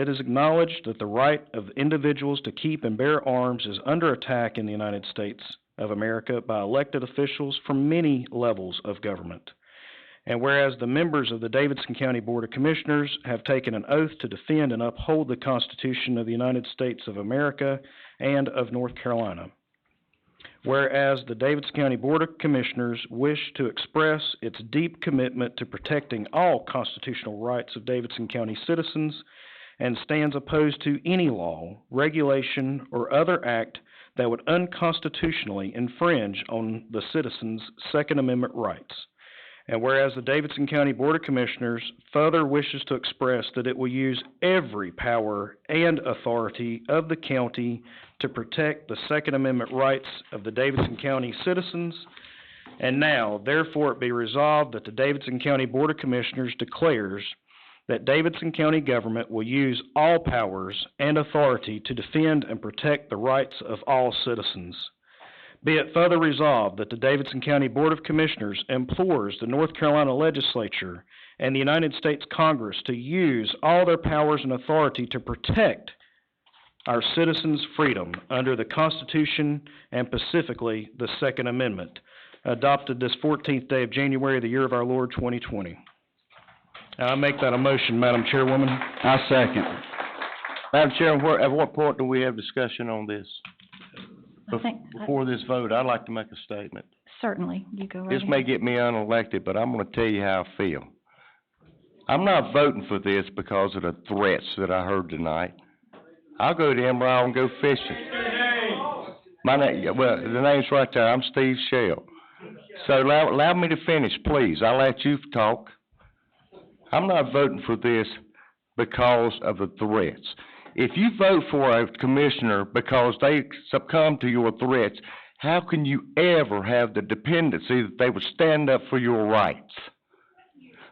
is acknowledged that the right of individuals to keep and bear arms is under attack in the United States of America by elected officials from many levels of government. And whereas the members of the Davidson County Board of Commissioners have taken an oath to defend and uphold the Constitution of the United States of America and of North Carolina. Whereas the Davidson County Board of Commissioners wish to express its deep commitment to protecting all constitutional rights of Davidson County citizens and stands opposed to any law, regulation, or other act that would unconstitutionally infringe on the citizens' Second Amendment rights. And whereas the Davidson County Board of Commissioners further wishes to express that it will use every power and authority of the county to protect the Second Amendment rights of the Davidson County citizens, and now, therefore, it be resolved that the Davidson County Board of Commissioners declares that Davidson County government will use all powers and authority to defend and protect the rights of all citizens. Be it further resolved that the Davidson County Board of Commissioners implores the North Carolina Legislature and the United States Congress to use all their powers and authority to protect our citizens' freedom under the Constitution and specifically the Second Amendment, adopted this 14th day of January, the year of our Lord 2020. I make that a motion, Madam Chairwoman. I second. Madam Chair, at what point do we have discussion on this? Before this vote, I'd like to make a statement. Certainly, you go right This ahead. may get me unelected, but I'm gonna tell you how I feel. I'm not voting for this because of the threats that I heard tonight. I'll go to Emerald and go fishing. My name, well, the name's right there. I'm Steve Shell. So allow me to finish, please. I'll let you talk. I'm not voting for this because of the threats. If you vote for a commissioner because they succumb to your threats, how can you ever have the dependency that they would stand up for your rights?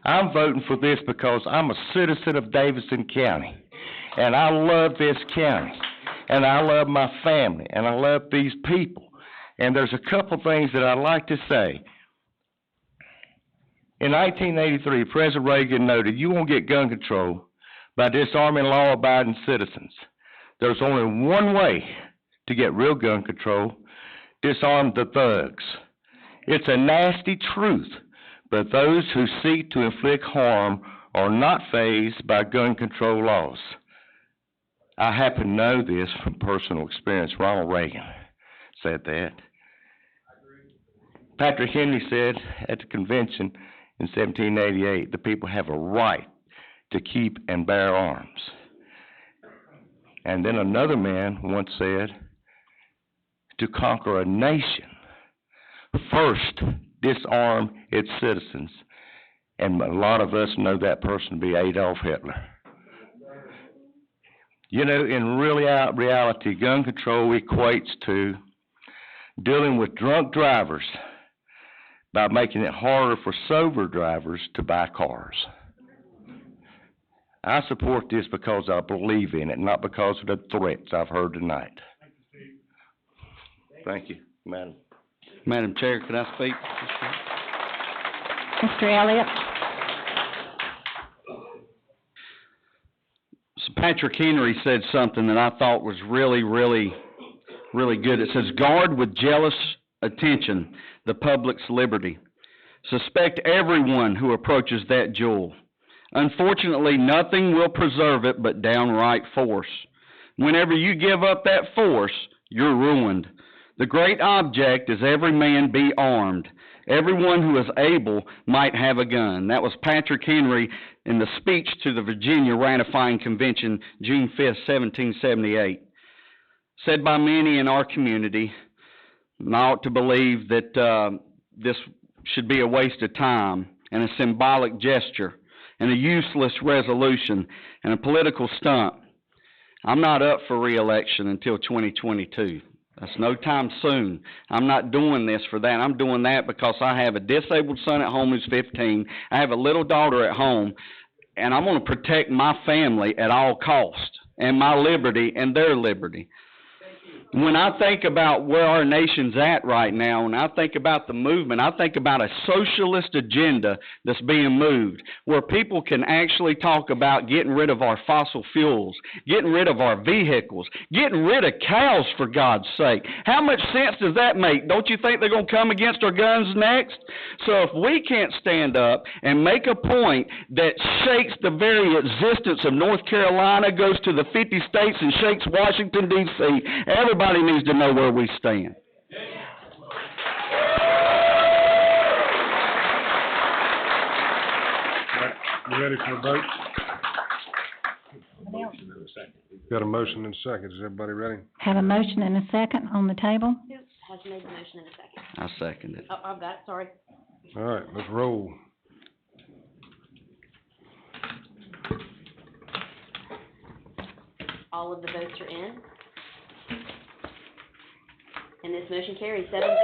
I'm voting for this because I'm a citizen of Davidson County, and I love this county, and I love my family, and I love these people. And there's a couple things that I'd like to say. In 1983, President Reagan noted, you won't get gun control by disarming law-abiding citizens. There's only one way to get real gun control: disarm the thugs. It's a nasty truth, but those who seek to inflict harm are not fazed by gun control laws. I happen to know this from personal experience. Ronald Reagan said that. Patrick Henry said at the convention in 1788, the people have a right to keep and bear arms. And then another man once said, to conquer a nation, first disarm its citizens. And a lot of us know that person to be Adolf Hitler. You know, in reality, gun control equates to dealing with drunk drivers by making it harder for sober drivers to buy cars. I support this because I believe in it, not because of the threats I've heard tonight. Thank you, Madam. Madam Chair, can I speak? Mr. Elliott? So Patrick Henry said something that I thought was really good. It says, guard with jealous attention the public's liberty. Suspect everyone who approaches that jewel. Unfortunately, nothing will preserve it but downright force. Whenever you give up that force, you're ruined. The great object is every man be armed. Everyone who is able might have a gun. That was Patrick Henry in the speech to the Virginia Ratifying Convention, June 5th, 1778. Said by many in our community, and I ought to believe that this should be a waste of time and a symbolic gesture and a useless resolution and a political stunt. I'm not up for re-election until 2022. That's no time soon. I'm not doing this for that. I'm doing that because I have a disabled son at home who's 15. I have a little daughter at home, and I'm going to protect my family at all costs and my liberty and their liberty. When I think about where our nation's at right now, when I think about the movement, I think about a socialist agenda that's being moved, where people can actually talk about getting rid of our fossil fuels, getting rid of our vehicles, getting rid of cows, for God's sake. How much sense does that make? Don't you think they're going to come against our guns next? So if we can't stand up and make a point that shakes the very existence of North Carolina, goes to the 50 states and shakes Washington, D.C., everybody needs to know where we stand. You ready for a vote? Got a motion and a second. Is everybody ready? Have a motion and a second on the table. Has made the motion in a second. I second it. Oh, I've got it, sorry. All right, let's roll. All of the votes are in. And this motion carries 7-0.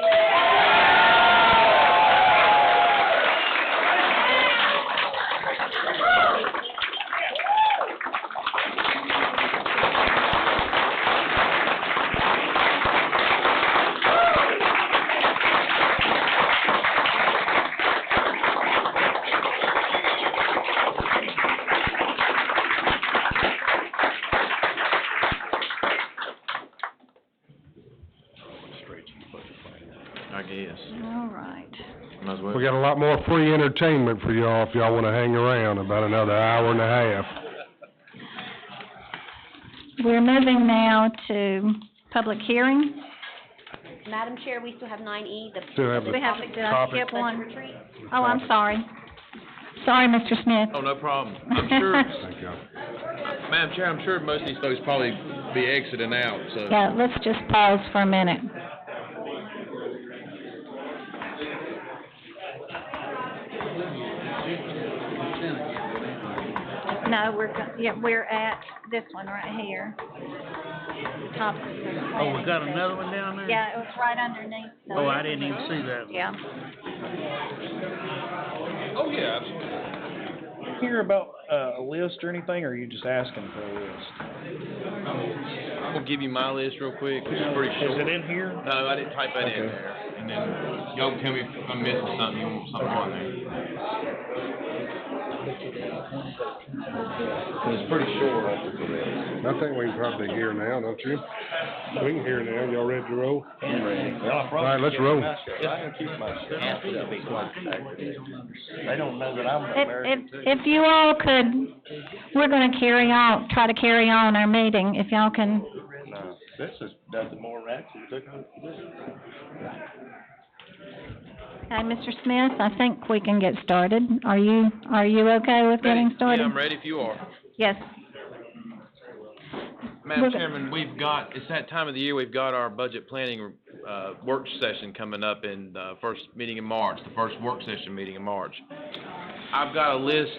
All right. We got a lot more free entertainment for y'all if y'all want to hang around about another hour and a half. We're moving now to public hearing. Madam Chair, we still have 9E, Still have the We have, did I topic. skip one? retreat. Oh, I'm sorry. Sorry, Mr. Smith. Oh, no problem. I'm sure, Thank you. Madam Chair, I'm sure most of these folks probably be exiting out, so. Yeah, let's just pause for a minute. No, we're at this one right here. Top. Oh, we got another one down there? Yeah, it was right underneath. Oh, I didn't even see that one. Yeah. Oh, yeah, absolutely. Hear about a list or anything, or are you just asking for a list? I'm gonna give you my list real quick, which is pretty short. Is it in here? No, I didn't type that in Okay. there. And then y'all can tell me if I'm missing something, you want something on there. It's pretty short. I think we can probably hear now, don't you? We can hear now. Y'all ready to roll? I'm ready. All right, let's roll. They don't know that I'm American. If you all could, we're gonna try to carry on our meeting, if y'all can. No, this is nothing more ratchet. Look at this. Okay, Mr. Smith, I think we can get started. Are you okay with getting started? Yeah, I'm ready if you are. Yes. Madam Chairman, it's that time of the year, we've got our budget planning, work session coming up in, first meeting in March, the first work session meeting in March. I've got a list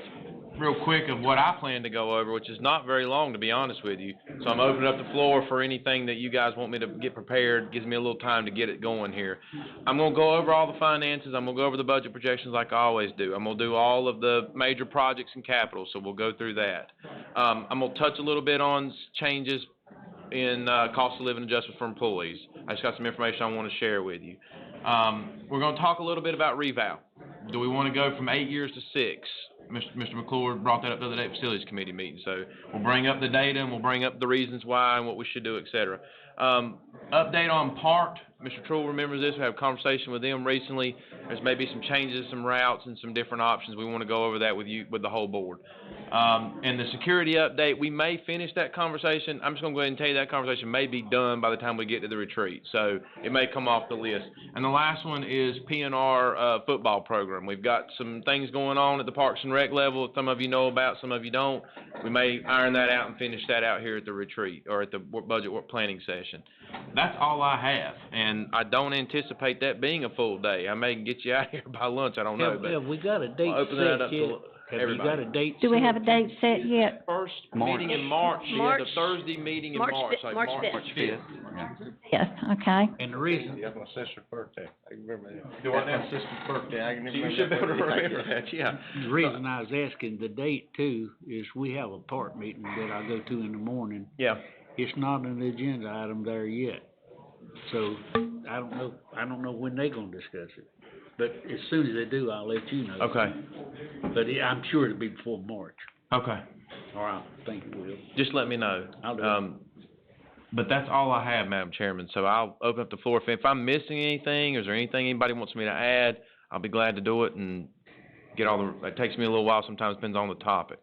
real quick of what I plan to go over, which is not very long, to be honest with you. So I'm opening up the floor for anything that you guys want me to get prepared. Gives me a little time to get it going here. I'm gonna go over all the finances. I'm gonna go over the budget projections like I always do. I'm gonna do all of the major projects and capital, so we'll go through that. I'm gonna touch a little bit on changes in, cost of living adjustment for employees. I just got some information I wanna share with you. We're gonna talk a little bit about revow. Do we wanna go from 8 years to 6? Mr. McClure brought that up the other day at Facilities Committee meeting, so we'll bring up the data and we'll bring up the reasons why and what we should do, et cetera. Update on PART. Mr. Trull remembers this. We had a conversation with them recently. There's maybe some changes, some routes, and some different options. We want to go over that with you, with the whole board. And the security update, we may finish that conversation. I'm just going to go ahead and tell you that conversation may be done by the time we get to the retreat, so it may come off the list. And the last one is PNR football program. We've got some things going on at the Parks and Rec level. Some of you know about, some of you don't. We may iron that out and finish that out here at the retreat or at the budget planning session. That's all I have, and I don't anticipate that being a full day. I may get you out here by lunch, I don't know, but Have we got a date I'll open that up set to yet? Have you everybody. got a date Do we set? have a date set yet? First March. meeting in March, March. the Thursday meeting in March March, fi- like March March 5th. 5th. Yes, okay. And the reason, Yeah, my sister's birthday, I can remember that. Do what now? My sister's birthday, I can So remember. you should be able to that. remember that, yeah. the reason I was asking the date too, is we have a part meeting that I go to in the morning. Yeah. It's not an agenda item there yet, so I don't know when they gonna discuss it. But as soon as they do, I'll let you know. Okay, But I'm sure it'll be before March. okay. All right, thank you, Will. Just let me know. I'll do it. But that's all I have, Madam Chairman, so I'll open up the floor. If I'm missing anything, or is there anything anybody wants me to add, I'll be glad to do it and get it takes me a little while, sometimes depends on the topic.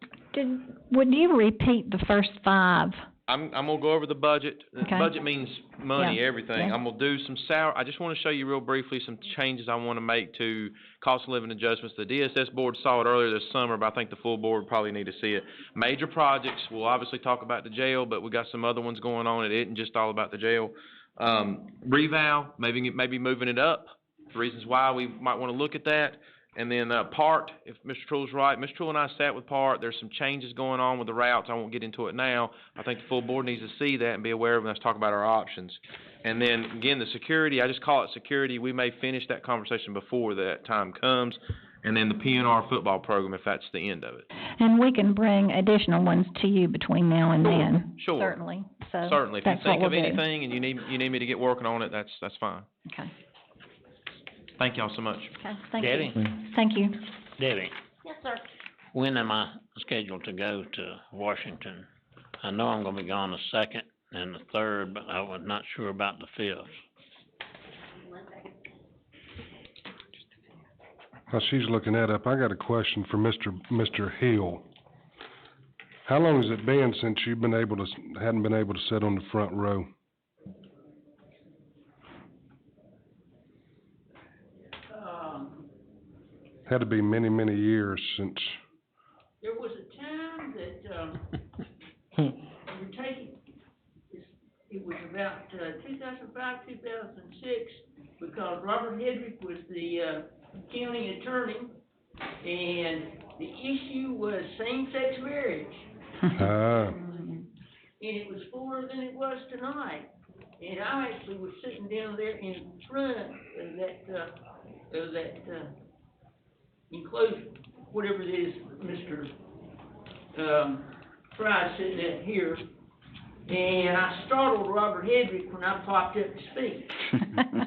Would you repeat the first 5? I'm gonna go over the budget. The Okay. budget means money, Yeah, everything. yeah. I'm gonna do some I just wanna show you real briefly some changes I wanna make to cost of living adjustments. The DSS board saw it earlier this summer, but I think the full board would probably need to see it. Major projects, we'll obviously talk about the jail, but we got some other ones going on. It isn't just all about the jail. Revow, maybe moving it up. Reasons why we might wanna look at that. And then, PART, if Mr. Trull's right, Mr. Trull and I sat with PART, there's some changes going on with the routes, I won't get into it now. I think the full board needs to see that and be aware of it, and let's talk about our options. And then, again, the security, I just call it security, we may finish that conversation before that time comes. And then the PNR football program, if that's the end of it. And we can bring additional ones to you between now and then. Sure. Certainly, so Certainly, if you that's what think of we'll do. anything and you need me to get working on it, that's fine. Okay, Thank y'all so much. okay, thank Debbie? you. Thank you. Debbie, Yes, sir. when am I scheduled to go to Washington? I know I'm gonna be gone the 2nd and the 3rd, but I was not sure about the 5th. While she's looking that up, I got a question for Mr. Hill. How long has it been since you've hadn't been able to sit on the front row? Had to be many, many years since. There was a time that, we were taking, it was about, 2005, 2006, because Robert Hedrick was the, county attorney, and the issue was same-sex marriage. And it was fuller than it was tonight. And I actually was sitting down there in front of that enclosure, whatever it is, Mr. Fry's sitting at here. And I startled Robert Hedrick when I popped up to speak.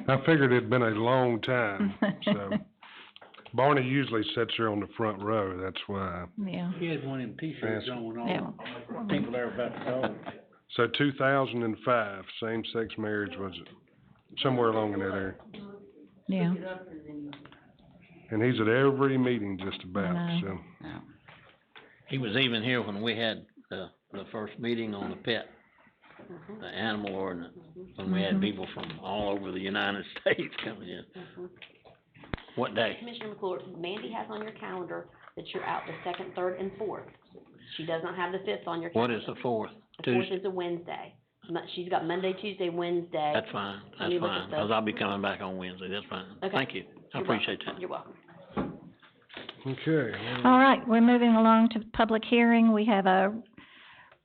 I figured it'd been a long time, so. Barney usually sits there on the front row, that's why. Yeah. he had one of them T-shirts on, all Yeah. people there about to go. So 2005, same-sex marriage was somewhere along in that area. Yeah. Look it up and then- And he's at every meeting just about, I so. He was even here when we had the first meeting on the pet, the animal ordinance, when we had people from all over the United States coming in. What day? Commissioner McClure, Mandy has on your calendar that you're out the 2nd, 3rd, and 4th. She does not have the 5th on your What calendar. is the 4th? The fourth is a Wednesday. She's got Monday, Tuesday, Wednesday. That's fine, Let that's me look fine, at the- 'cause I'll be coming back on Wednesday, that's fine. Okay. Thank you, I You're appreciate welcome. that. You're welcome. Okay. All right, we're moving along to the public hearing. We have a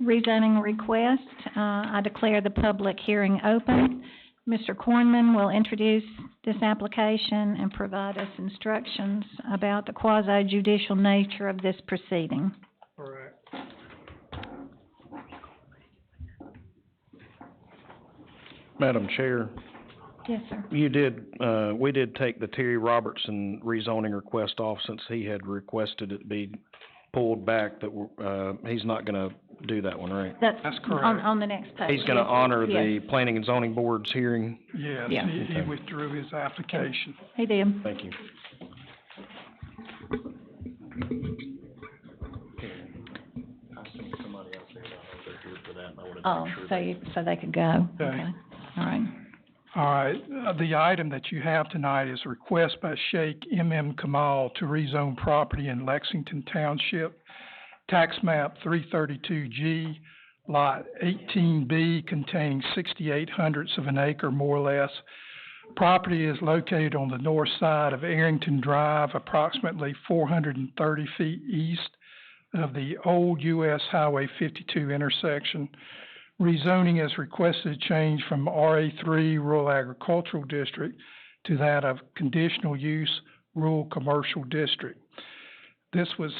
rezoning request. I declare the public hearing open. Mr. Cornman will introduce this application and provide us instructions about the quasi-judicial nature of this proceeding. All right. Madam Chair, Yes, sir. we did take the Terry Robertson rezoning request off since he had requested it be pulled back, that he's not gonna do that one, right? That's correct. On the next page. He's gonna honor Yes. the Planning and Zoning Board's hearing? Yes, Yeah. he withdrew his application. He did. Thank you. I think somebody else said, they're here for that, and I wanted Oh, so they could go. Okay. All right. All right, the item that you have tonight is a request by Sheikh M.M. Kamal to rezone property in Lexington Township, tax map 332G, lot 18B, containing 6/800ths of an acre, more or less. Property is located on the north side of Arrington Drive, approximately 430 feet east of the old US Highway 52 intersection. Rezoning is requested to change from RA3 Rural Agricultural District to that of Conditional Use Rural Commercial District. This was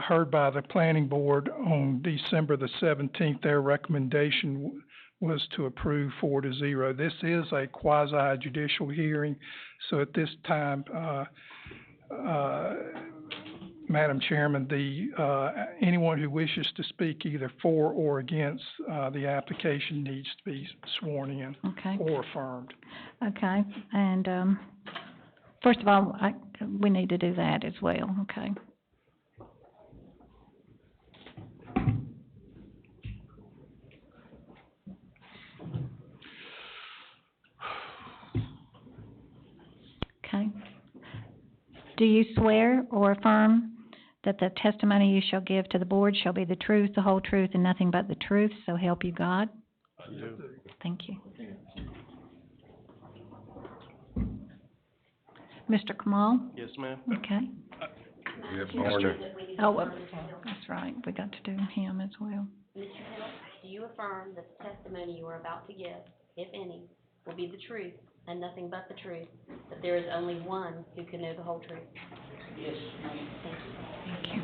heard by the Planning Board on December the 17th. Their recommendation was to approve 4-0. This is a quasi-judicial hearing, so at this time, Madam Chairman, anyone who wishes to speak either for or against the application needs to be sworn in. Okay. Or affirmed. Okay, and, first of all, we need to do that as well, okay? Okay. Do you swear or affirm that the testimony you shall give to the board shall be the truth, the whole truth, and nothing but the truth, so help you God? I do. Thank you. Mr. Kamal? Yes, ma'am. Okay. Oh, well, that's right, we got to do him as well. Mr. Hill, do you affirm that the testimony you are about to give, if any, will be the truth and nothing but the truth, that there is only one who can know the whole truth? Yes. Thank you. Thank you.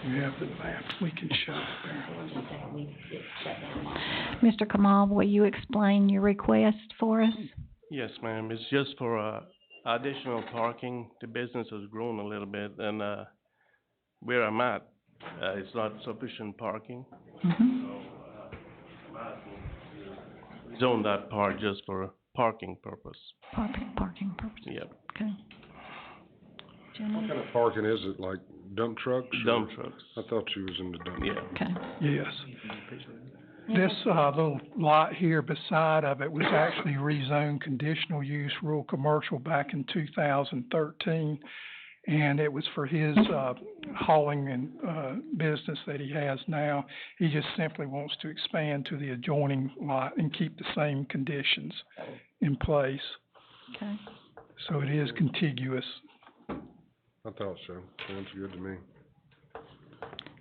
You have the map, we can show it there. Mr. Kamal, will you explain your request for us? Yes, ma'am. It's just for, additional parking. The business has grown a little bit, and, where I'm at, it's not sufficient parking. Mm-hmm. Zone that part just for parking purpose. Parking purposes. Yep. Okay. What kind of parking is it, like dump trucks? Dump trucks. I thought you was in the dump. Yeah. Okay. Yes. This, little lot here beside of it was actually rezoned conditional use rural commercial back in 2013. And it was for his, hauling and, business that he has now. He just simply wants to expand to the adjoining lot and keep the same conditions in place. Okay. So it is contiguous. I thought so. Sounds good to me.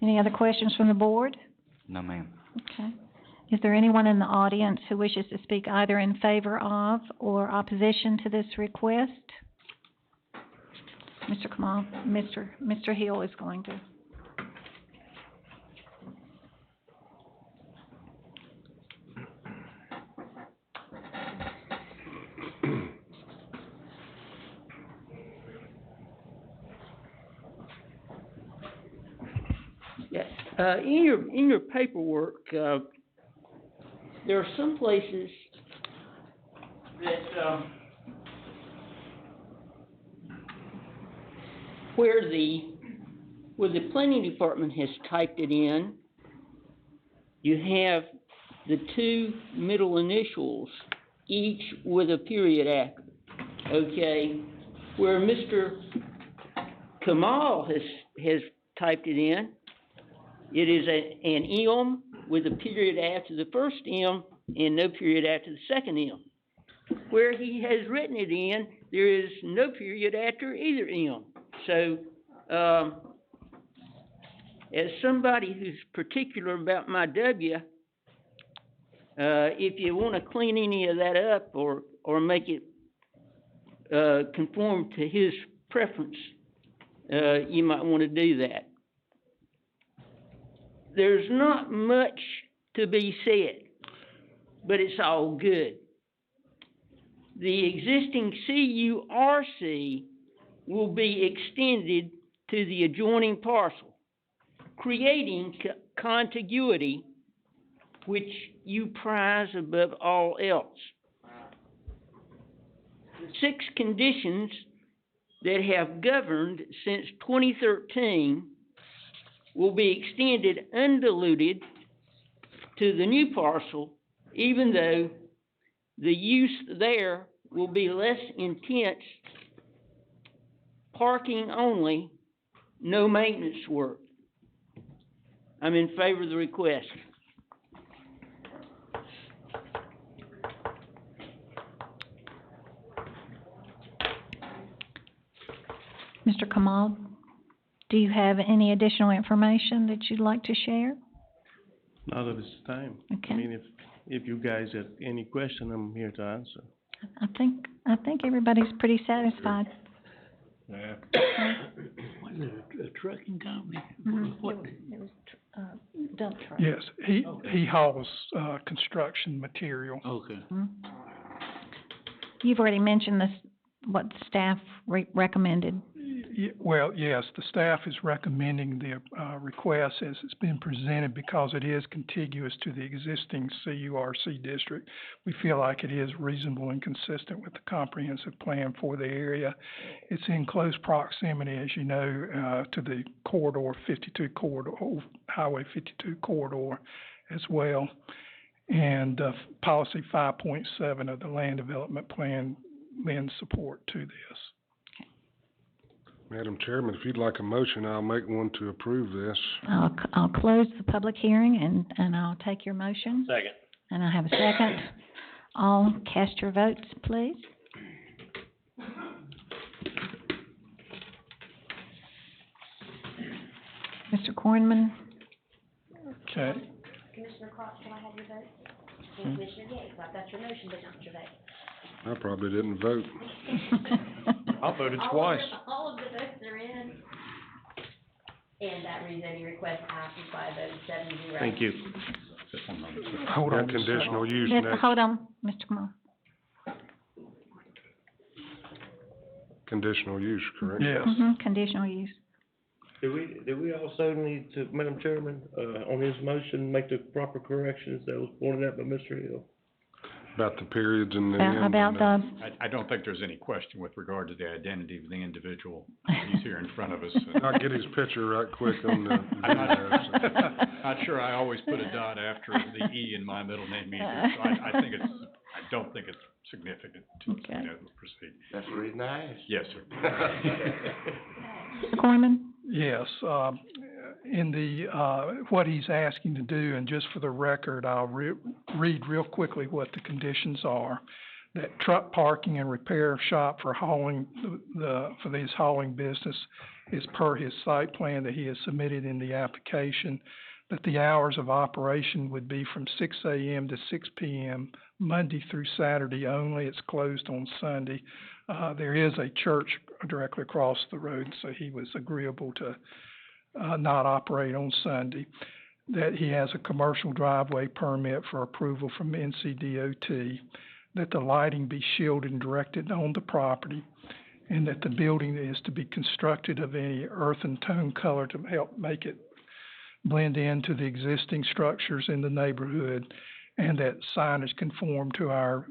Any other questions from the board? No, ma'am. Okay. Is there anyone in the audience who wishes to speak either in favor of or opposition to this request? Mr. Kamal, Mr. Hill is going to. Yes, in your paperwork, there are some places that, where the planning department has typed it in, you have the two middle initials, each with a period after, okay? Where Mr. Kamal has typed it in, it is an EOM with a period after the first M and no period after the second M. Where he has written it in, there is no period after either M. So, as somebody who's particular about my W, if you want to clean any of that up or make it conform to his preference, you might want to do that. There's not much to be said, but it's all good. The existing CURC will be extended to the adjoining parcel, creating contiguity, which you prize above all else. The 6 conditions that have governed since 2013 will be extended undiluted to the new parcel, even though the use there will be less intense, parking only, no maintenance work. I'm in favor of the request. Mr. Kamal, do you have any additional information that you'd like to share? Not at this time. Okay. I mean, if you guys have any question, I'm here to answer. I think everybody's pretty satisfied. Yeah. Was it a trucking company? What? It was, dump truck. Yes, he hauls, construction material. Okay. You've already mentioned this, what staff recommended. Well, yes, the staff is recommending the request as it's been presented because it is contiguous to the existing CURC district. We feel like it is reasonable and consistent with the comprehensive plan for the area. It's in close proximity, as you know, to the corridor 52 corridor, Highway 52 corridor as well. And policy 5.7 of the land development plan lends support to this. Madam Chairman, if you'd like a motion, I'll make one to approve this. I'll close the public hearing and I'll take your motion. Second. And I have a second. All cast your votes, please. Mr. Cornman? Okay. Commissioner Clark, can I have your vote? And Commissioner Yates, I've got your motion, but not your vote. I probably didn't vote. I voted twice. All of the votes are in. And that rezoning request passes by a vote of 7-0. Thank you. Hold on. Conditional use Yes, next. hold on, Mr. Kamal. Conditional use, correct? Yes. Conditional use. Do we also need to, Madam Chairman, on his motion, make the proper corrections that was pointed out by Mr. Hill? About the periods and the. About the, I don't think there's any question with regard to the identity of the individual. He's here in front of us. I'll get his picture right quick on the. I'm not sure I always put a dot after the E in my middle name either, so I don't think it's significant to proceed. That's the reason I asked. Yes, sir. Mr. Cornman? Yes, in the, what he's asking to do, and just for the record, I'll read real quickly what the conditions are. That truck parking and repair shop for hauling, for this hauling business is per his site plan that he has submitted in the application. That the hours of operation would be from 6 a.m. to 6 p.m., Monday through Saturday only. It's closed on Sunday. There is a church directly across the road, so he was agreeable to not operate on Sunday. That he has a commercial driveway permit for approval from NCDOT. That the lighting be shielded and directed on the property. And that the building is to be constructed of any earth and tone color to help make it blend into the existing structures in the neighborhood, and that signage conform to our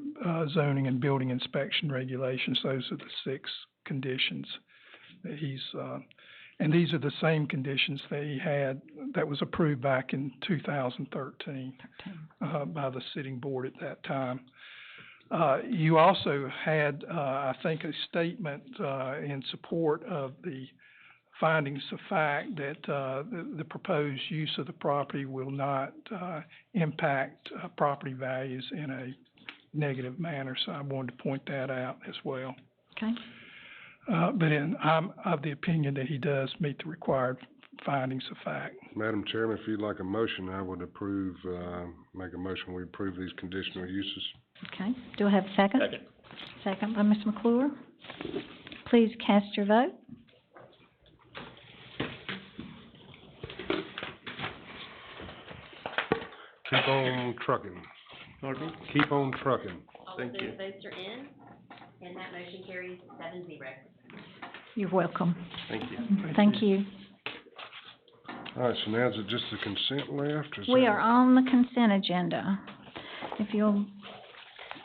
zoning and building inspection regulations. Those are the 6 conditions that he's, and these are the same conditions that he had, that was approved back in 2013 by the sitting board at that time. You also had, I think, a statement in support of the findings of fact that, the proposed use of the property will not, impact, property values in a negative manner, so I wanted to point that out as well. Okay. I'm of the opinion that he does meet the required findings of fact. Madam Chairman, if you'd like a motion, I would approve, make a motion, we approve these conditional uses. Okay. Do I have a second? Second. Second by Mr. McClure. Please cast your vote. Keep on trucking. Keep on trucking. All of those votes are in, and that motion carries 7-0. You're welcome. Thank you. Thank you. All right, so now is it just the consent left? Is We that- are on the consent agenda. If you'll,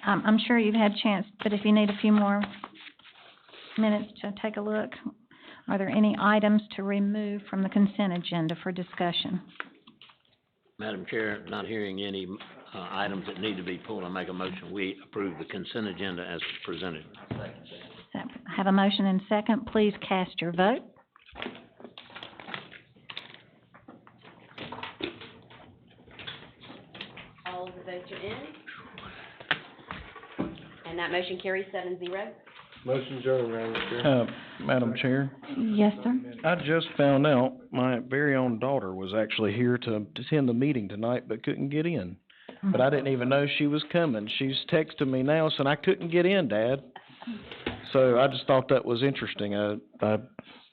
I'm sure you've had a chance, but if you need a few more minutes to take a look, are there any items to remove from the consent agenda for discussion? Madam Chair, not hearing any, items that need to be pulled, I make a motion, we approve the consent agenda as presented. Have a motion and second. Please cast your vote. All of the votes are in, and that motion carries 7-0. Motion adjourned, Madam Chair. Madam Chair, Yes, sir. I just found out my very own daughter was actually here to attend the meeting tonight, but couldn't get in. But I didn't even know she was coming. She's texting me now saying, I couldn't get in, Dad. So I just thought that was interesting.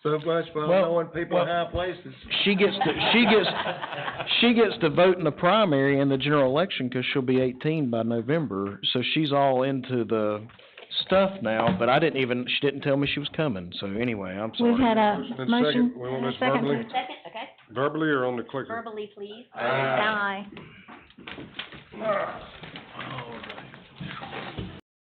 So much for Well, knowing people in well, high places. She gets to vote in the primary in the general election 'cause she'll be 18 by November. So she's all into the stuff now, but she didn't tell me she was coming. So anyway, I'm sorry. We've had a Motion and motion second. We want and a this second. verbally? Second, okay. Verbally or on the clicker? Verbally, please. Aye. Ah.